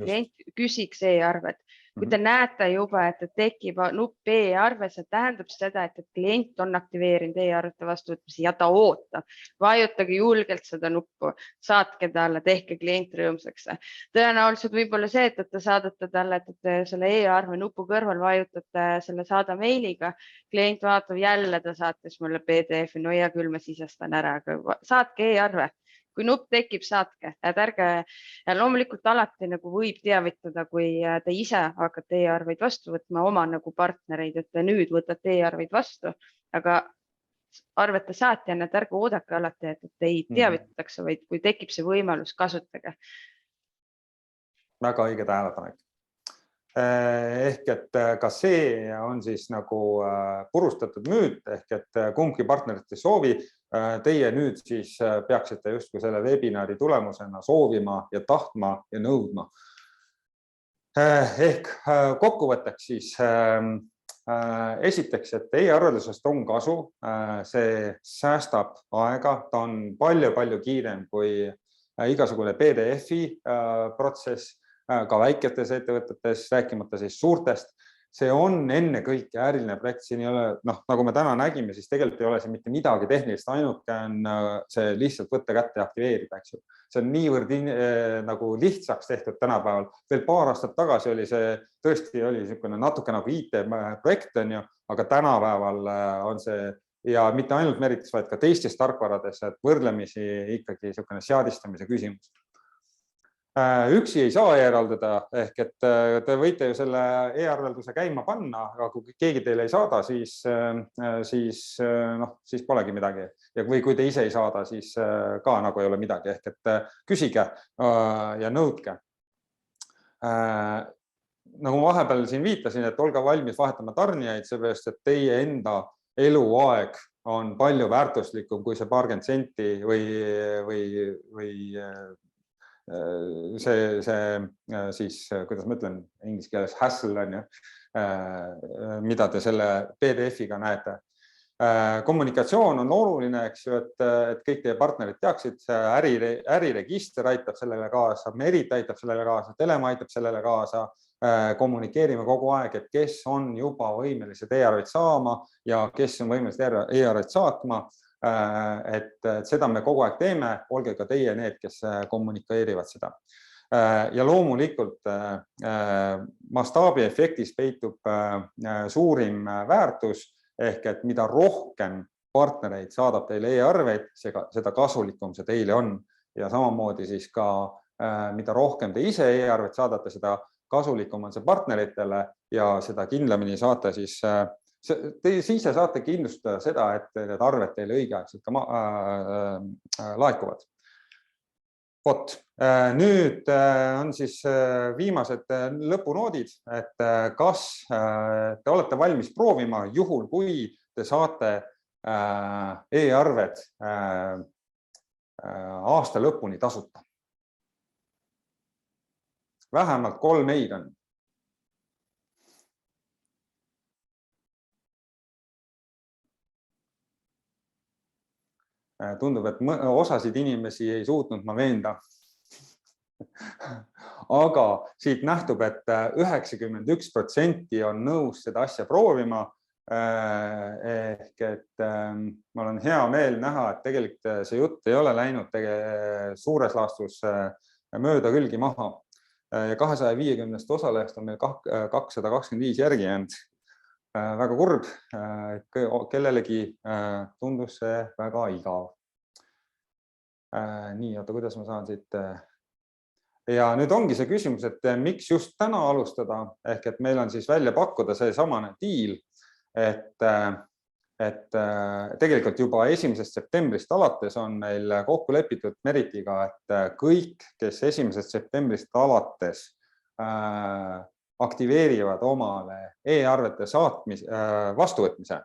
klient küsiks e-arvet. Kui te näete juba, et tekib nupp e-arve, see tähendab seda, et klient on aktiveerinud e-arvete vastuvõtmise ja ta ootab. Vajutage julgelt seda nuppu, saatke talle, tehke klient rõõmsaks. Tõenäoliselt võib-olla see, et te saadate talle, et te selle e-arve nupu kõrval vajutate selle saada meiliga, klient vaatab jälle, ta saatis mulle PDF-i, no hea küll, ma sisestan ära, aga saatke e-arve. Kui nupp tekib, saatke. Ja loomulikult alati nagu võib teavitada, kui te ise hakkate e-arveid vastu võtma oma nagu partnereid, et te nüüd võtate e-arveid vastu, aga arvete saatjana, et ärge oodake alati, et teid teavitatakse, vaid kui tekib see võimalus, kasutage. Väga õige tähelepanek. Ehk et ka see on siis nagu purustatud müüt, ehk et kumbki partnerit ei soovi. Teie nüüd siis peaksite justkui selle webinari tulemusena soovima ja tahtma ja nõudma. Ehk kokkuvõtteks siis esiteks, et e-arveldusest on kasu, see säästab aega, ta on palju kiirem kui igasugune PDF-i protsess, ka väiketes ettevõtetes, rääkimata siis suurtest. See on enne kõike äriline projekt, siin ei ole, nagu me täna nägime, siis tegelikult ei ole see mitte midagi tehnilist, ainuke on see lihtsalt võtta kätte ja aktiveerida, eks ju. See on niivõrd nagu lihtsaks tehtud tänapäeval. Veel paar aastat tagasi oli see tõesti natuke nagu IT-projekt, aga tänapäeval on see ja mitte ainult Meritis, vaid ka teistes tarkvarades, et võrdlemisi ikkagi seadistamise küsimus. Üksi ei saa e-arveldada, ehk et te võite ju selle e-arvelduse käima panna, aga kui keegi teile ei saada, siis polegi midagi. Ja kui te ise ei saada, siis ka nagu ei ole midagi, ehk et küsige ja nõudke. Nagu ma vahepeal siin viitasin, et olge valmis vahetama tarnijaid, seepärast, et teie enda eluaeg on palju väärtuslikum kui see paarkümmend senti või see siis, kuidas ma ütlen, inglise keeles hassle on, mida te selle PDF-iga näete. Kommunikatsioon on oluline, eks ju, et kõik teie partnerid teaksid, äriregister aitab sellele kaasa, Merit aitab sellele kaasa, Telema aitab sellele kaasa, kommunikeerime kogu aeg, et kes on juba võimelised e-arveid saama ja kes on võimelised e-arveid saatma. Et seda me kogu aeg teeme, olge ka teie need, kes kommunikeerivad seda. Ja loomulikult mastaabi efektis peitub suurim väärtus, ehk et mida rohkem partnereid saadab teile e-arveid, seda kasulikum see teile on. Ja samamoodi siis ka, mida rohkem te ise e-arveid saadate, seda kasulikum on see partneritele ja seda kindlamini saate siis saate kindlustada seda, et need arved teile õigeaegselt ka laekuvad. Vot, nüüd on siis viimased lõpunoodid, et kas te olete valmis proovima juhul, kui te saate e-arved aasta lõpuni tasuta. Vähemalt 3 eid on. Tundub, et osasid inimesi ei suutnud ma veenda. Aga siit nähtub, et 91% on nõus seda asja proovima. Ehk et mul on hea meel näha, et tegelikult see jutt ei ole läinud suures laastus mööda külgi maha. Ja 250 osalejast on meil 225 järgi jäänud. Väga kurb, kellelegi tundus see väga igav. Nii, oota, kuidas ma saan siit. Ja nüüd ongi see küsimus, et miks just täna alustada, ehk et meil on siis välja pakkuda see samane diil, et tegelikult juba 1. septembrist alates on meil kokku lepitud Meritiga, et kõik, kes 1. septembrist alates aktiveerivad omale e-arvete vastuvõtmise,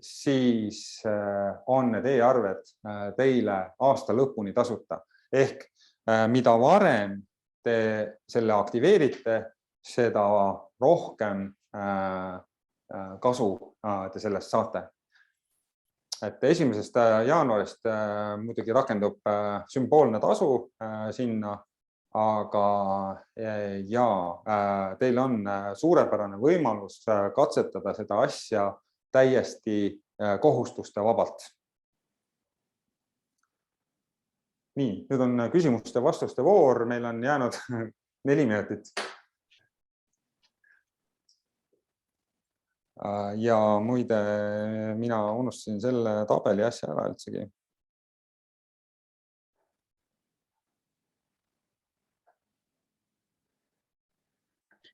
siis on need e-arved teile aasta lõpuni tasuta. Ehk mida varem te selle aktiveerite, seda rohkem kasu te sellest saate. Et 1. jaanuarist muidugi rakendub sümboolne tasu sinna, aga teil on suurepärane võimalus katsetada seda asja täiesti kohustuste vabalt. Nii, nüüd on küsimuste ja vastuste voor, meil on jäänud 4 minutit. Ja muide, mina unustasin selle tabeli asja ära üldsegi.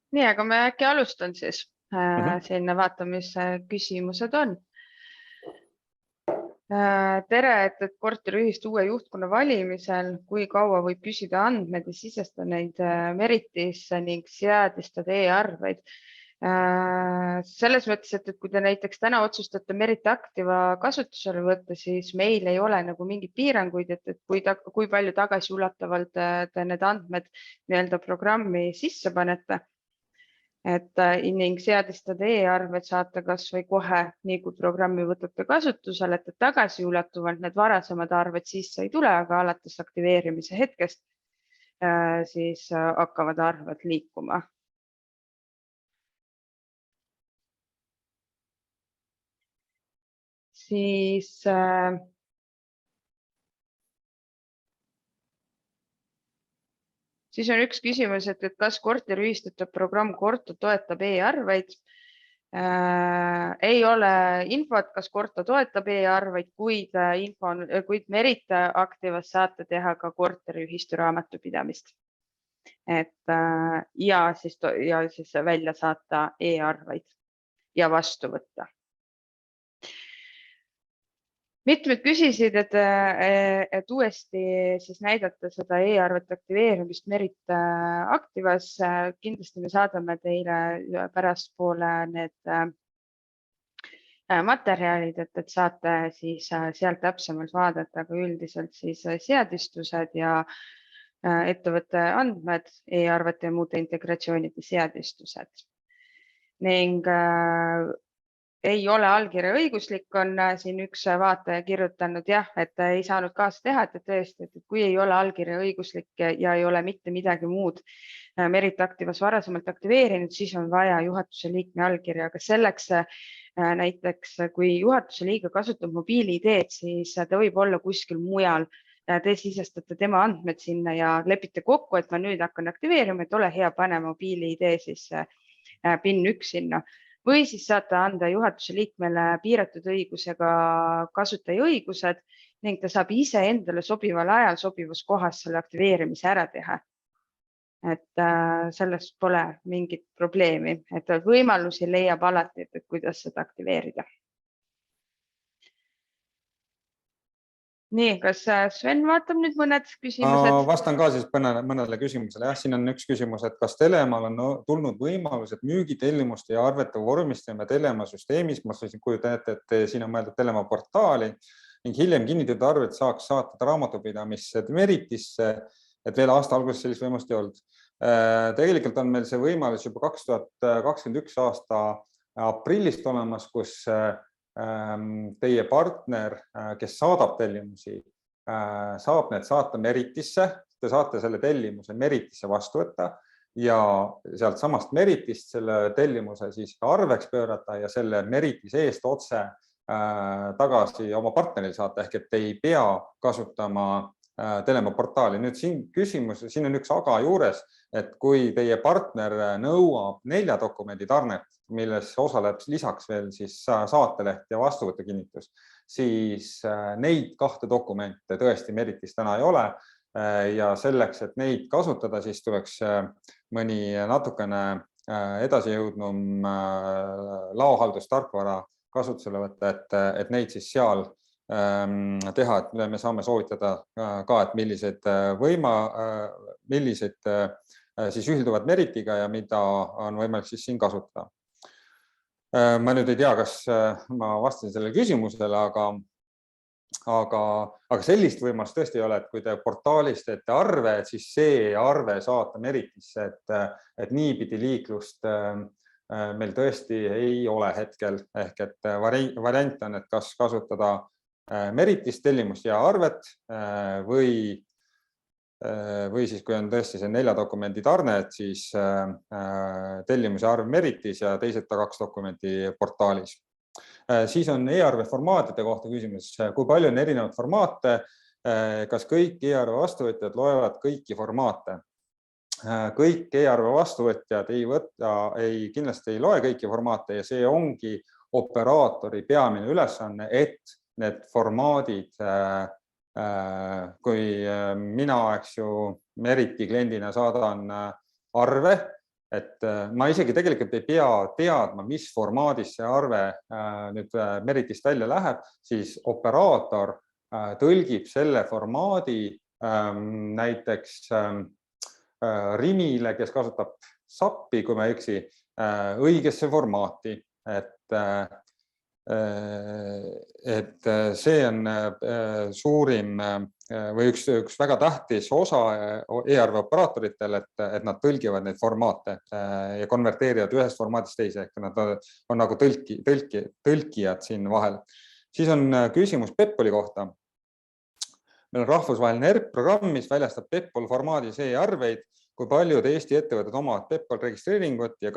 Nii, aga me äkki alustan siis. Selline vaatame, mis küsimused on. Tere, et korteriühist uue juhtkonna valimisel, kui kaua võib küsida andmed ja sisesta neid Meritisse ning seadistada e-arveid. Selles mõttes, et kui te näiteks täna otsustate Merit Activa kasutusele võtta, siis meil ei ole nagu mingid piiranguid, et kui palju tagasiulatavalt te need andmed nii-öelda programmi sisse panete. Et ning seadistada e-arved saate kas või kohe, nii kui programmi võtate kasutusele, et tagasiulatuvalt need varasemad arved sisse ei tule, aga alates aktiveerimise hetkest siis hakkavad arved liikuma. Siis on üks küsimus, et kas korteriühistute programm Korto toetab e-arveid. Ei ole infot, kas Korto toetab e-arveid, kuid Merit Activas saate teha ka korteriühistu raamatupidamist. Ja siis välja saata e-arveid ja vastu võtta. Mitmed küsisid, et uuesti siis näidata seda e-arvete aktiveerimist Merit Activas. Kindlasti me saadame teile pärastpoole need materjalid, et saate siis sealt täpsemalt vaadata, aga üldiselt siis seadistused ja ettevõtte andmed, e-arvete ja muude integratsioonide seadistused. Ning ei ole allkirja õiguslik, on siin üks vaataja kirjutanud jah, et ei saanud kaasa teha, et tõesti, et kui ei ole allkirja õiguslik ja ei ole mitte midagi muud Merit Activas varasemalt aktiveerinud, siis on vaja juhatuse liikme allkirja, aga selleks näiteks, kui juhatuse liige kasutab mobiil-ID-d, siis ta võib olla kuskil mujal. Te sisestate tema andmed sinna ja lepite kokku, et ma nüüd hakkan aktiveerima, et ole hea, pane mobiil-ID siis PIN 1 sinna. Või siis saate anda juhatuse liikmele piiratud õigusega kasutaja õigused ning ta saab ise endale sobival ajal sobivas kohas selle aktiveerimise ära teha. Et sellest pole mingit probleemi, et võimalusi leiab alati, et kuidas seda aktiveerida. Nii, kas Sven vaatab nüüd mõned küsimused? Vastan ka siis mõnele küsimusele. Siin on üks küsimus, et kas Telemaal on tulnud võimalus, et müügitellimuste ja arvete vormistame Telema süsteemis, ma kujutan ette, et siin on mõeldud Telema portaali ning hiljem kinnitatud arvet saaks saata raamatupidamisse Meritisse, et veel aasta alguses sellist võimalust ei olnud. Tegelikult on meil see võimalus juba 2021 aasta aprillist olemas, kus teie partner, kes saadab tellimusi, saab need saata Meritisse, te saate selle tellimuse Meritisse vastu võtta ja sealt samast Meritist selle tellimuse siis arveks pöörata ja selle Meritise eest otse tagasi oma partneril saata, ehk et ei pea kasutama Telema portaali. Nüüd siin on üks aga juures, et kui teie partner nõuab 4 dokumendi tarnet, milles osaleb lisaks veel siis saateleht ja vastuvõtukinnitus, siis neid 2 dokumente tõesti Meritis täna ei ole ja selleks, et neid kasutada, siis tuleks mõni natukene edasi jõudnum laohaldustarkvara kasutusele võtta, et neid siis seal teha, et me saame soovitada ka, et millised siis ühilduvad Meritiga ja mida on võimalik siis siin kasutada. Ma nüüd ei tea, kas ma vastasin sellele küsimusele, aga sellist võimalust tõesti ei ole, et kui te portaalis teete arve, siis see arve saata Meritisse, et niipidi liiklust meil tõesti ei ole hetkel, ehk et variant on, et kas kasutada Meritist tellimust ja arvet või siis, kui on tõesti see 4 dokumendi tarne, et siis tellimuse arv Meritis ja teised 2 dokumenti portaalis. Siis on e-arve formaatide kohta küsimus, kui palju on erinevaid formaate, kas kõik e-arve vastuvõtjad loevad kõiki formaate? Kõik e-arve vastuvõtjad kindlasti ei loe kõiki formaate ja see ongi operaatori peamine ülesanne, et need formaadid, kui mina, Meriti kliendina saadan arve, et ma isegi tegelikult ei pea teadma, mis formaadis see arve nüüd Meritist välja läheb, siis operaator tõlgib selle formaadi näiteks Rimile, kes kasutab SAP-i, kui ma ei eksi, õigesse formaati, et see on suurim või üks väga tähtis osa e-arve operaatoritele, et nad tõlgivad neid formaate ja konverteerivad ühest formaadist teise, ehk nad on nagu tõlkijad siin vahel. Siis on küsimus PEPPOL-i kohta. Meil on rahvusvaheline ERP-programm, mis väljastab PEPPOL formaadis e-arveid, kui paljud Eesti ettevõtted omavad PEPPOL registreeringut ja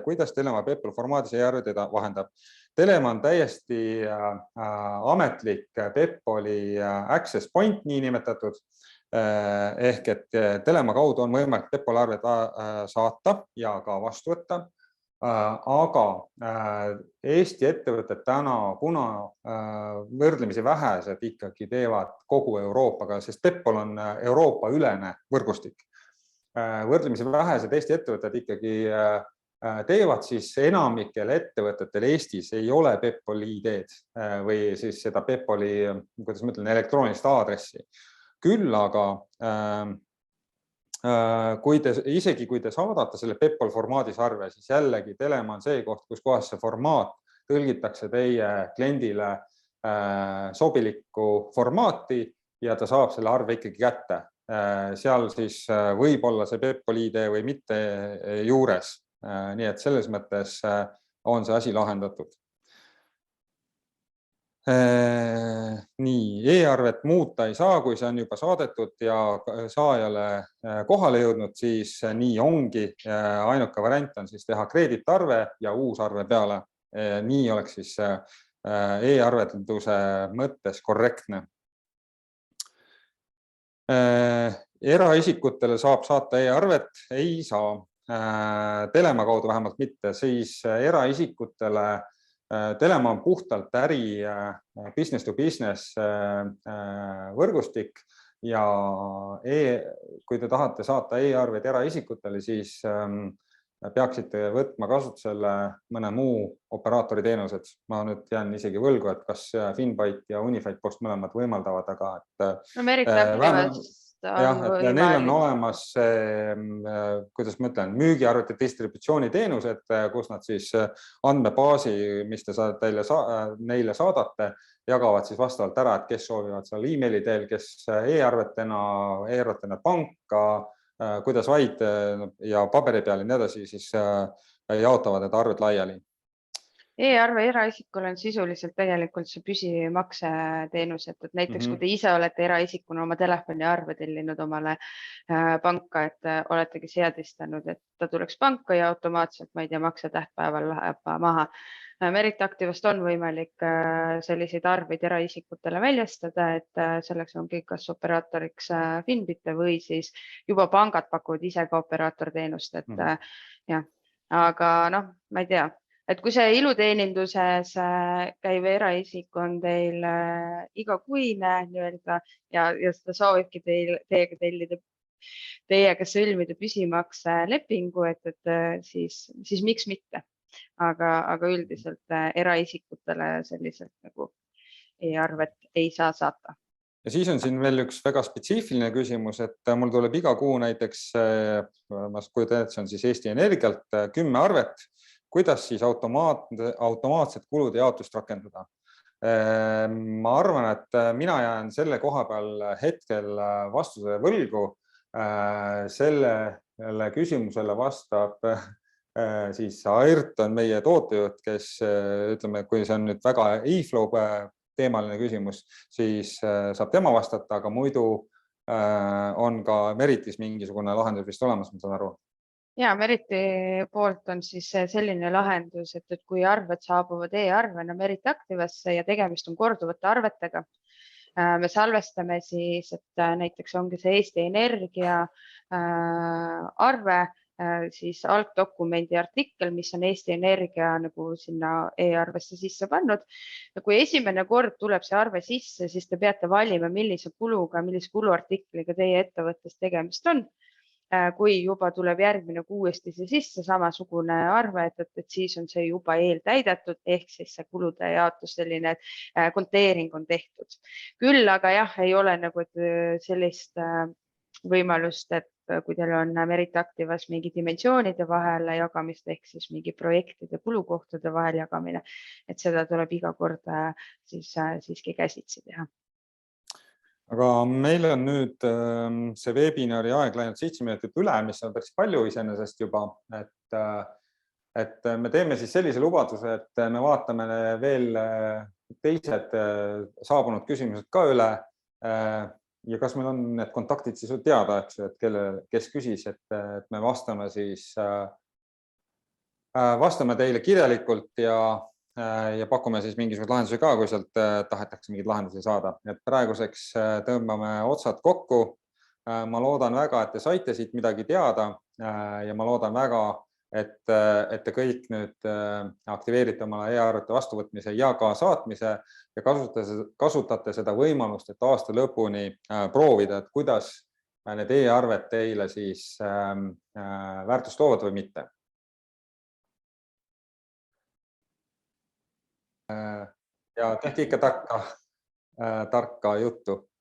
kuidas Telema PEPPOL formaadis e-arveid vahendab. Telema on täiesti ametlik PEPPOL-i access point nii nimetatud, ehk et Telema kaudu on võimalik PEPPOL arvet saata ja ka vastu võtta, aga Eesti ettevõtted täna, kuna võrdlemisi vähesed ikkagi teevad kogu Euroopaga, sest PEPPOL on Euroopa ülene võrgustik, võrdlemisi vähesed Eesti ettevõtted ikkagi teevad, siis enamikel ettevõtetel Eestis ei ole PEPPOL ID-d või siis seda PEPPOL-i, kuidas ma ütlen, elektroonilist aadressi. Küll aga isegi kui te saadate selle PEPPOL formaadis arve, siis jällegi Telema on see koht, kus kohas see formaat tõlgitakse teie kliendile sobilikku formaati ja ta saab selle arve ikkagi kätte. Seal siis võib olla see PEPPOL ID või mitte juures. Nii et selles mõttes on see asi lahendatud. Nii, e-arvet muuta ei saa, kui see on juba saadetud ja saajale kohale jõudnud, siis nii ongi. Ainuke variant on siis teha kreeditarve ja uus arve peale. Nii oleks siis e-arvelduse mõttes korrektne. Eraisikutele saab saata e-arvet, ei saa. Telema kaudu vähemalt mitte, siis eraisikutele Telema on puhtalt äri business to business võrgustik ja kui te tahate saata e-arveid eraisikutele, siis peaksite võtma kasutusele mõne muu operaatori teenused. Ma nüüd jään isegi võlgu, et kas Finbyte ja Unified Post mõlemad võimaldavad, aga no Merit jah, et neil on olemas, kuidas ma ütlen, müügiarvete distributsiooni teenused, kus nad siis andmebaasi, mis te neile saadate, jagavad siis vastavalt ära, et kes soovivad seal e-maili teel, kes e-arvetena panka, kuidas vaid ja paberi peal ja nii edasi, siis jaotavad need arved laiali. E-arve eraisikul on sisuliselt tegelikult see püsimakseteenus, et näiteks kui te ise olete eraisikuna oma telefoniarve tellinud omale panka, et oletegi seadistanud, et ta tuleks panka ja automaatselt, ma ei tea, maksetähtpäeval läheb maha. Merit Activast on võimalik selliseid arveid eraisikutele väljastada, et selleks ongi kas operaatoriks Finbite või siis juba pangad pakuvad ise ka operaatorteenust, et jah, aga noh, ma ei tea. Et kui see iluteeninduses käiv eraisik on teil igakuine nii-öelda ja seda soovibki teiega tellida, teiega sõlmida püsimakse lepingu, et siis miks mitte. Aga üldiselt eraisikutele selliselt nagu e-arvet ei saa saata. Ja siis on siin veel üks väga spetsiifiline küsimus, et mul tuleb iga kuu näiteks, ma kujutan, et see on siis Eesti Energialt 10 arvet, kuidas siis automaatset kulude jaotust rakendada. Ma arvan, et mina jään selle koha peal hetkel vastuse võlgu. Sellele küsimusele vastab siis Airt on meie tootejuht, kes ütleme, kui see on nüüd väga e-flow teemaline küsimus, siis saab tema vastata, aga muidu on ka Meritis mingisugune lahendus vist olemas, ma saan aru. Ja Meriti poolt on siis selline lahendus, et kui arved saabuvad e-arvena Merit Activasse ja tegemist on korduvate arvetega, me salvestame siis, et näiteks ongi see Eesti Energia arve, siis algdokumendi artikkel, mis on Eesti Energia nagu sinna e-arvesse sisse pannud. Ja kui esimene kord tuleb see arve sisse, siis te peate valima, millise kuluartikliga teie ettevõttes tegemist on. Kui juba tuleb järgmine kuu uuesti see sisse samasugune arve, et siis on see juba eeltäidetud, ehk siis see kulude jaotus, selline konteering on tehtud. Küll aga jah, ei ole nagu sellist võimalust, et kui teil on Merit Activas mingi dimensioonide vahel jagamist, ehk siis mingi projektide kulukohtade vahel jagamine, et seda tuleb iga kord siis siiski käsitsi teha. Aga meil on nüüd see webinari aeg läinud 7 minutit üle, mis on päris palju iseenesest juba, et me teeme siis sellise lubaduse, et me vaatame veel teised saabunud küsimused ka üle ja kas meil on need kontaktid siis teada, et kes küsis, et me vastame teile kirjalikult ja pakume siis mingisugused lahendusi ka, kui sealt tahetakse mingeid lahendusi saada. Et praeguseks tõmbame otsad kokku. Ma loodan väga, et te saite siit midagi teada ja ma loodan väga, et te kõik nüüd aktiveerite oma e-arvete vastuvõtmise ja ka saatmise ja kasutate seda võimalust, et aasta lõpuni proovida, et kuidas need e-arved teile siis väärtust toovad või mitte. Ja tehti ikka tarka juttu.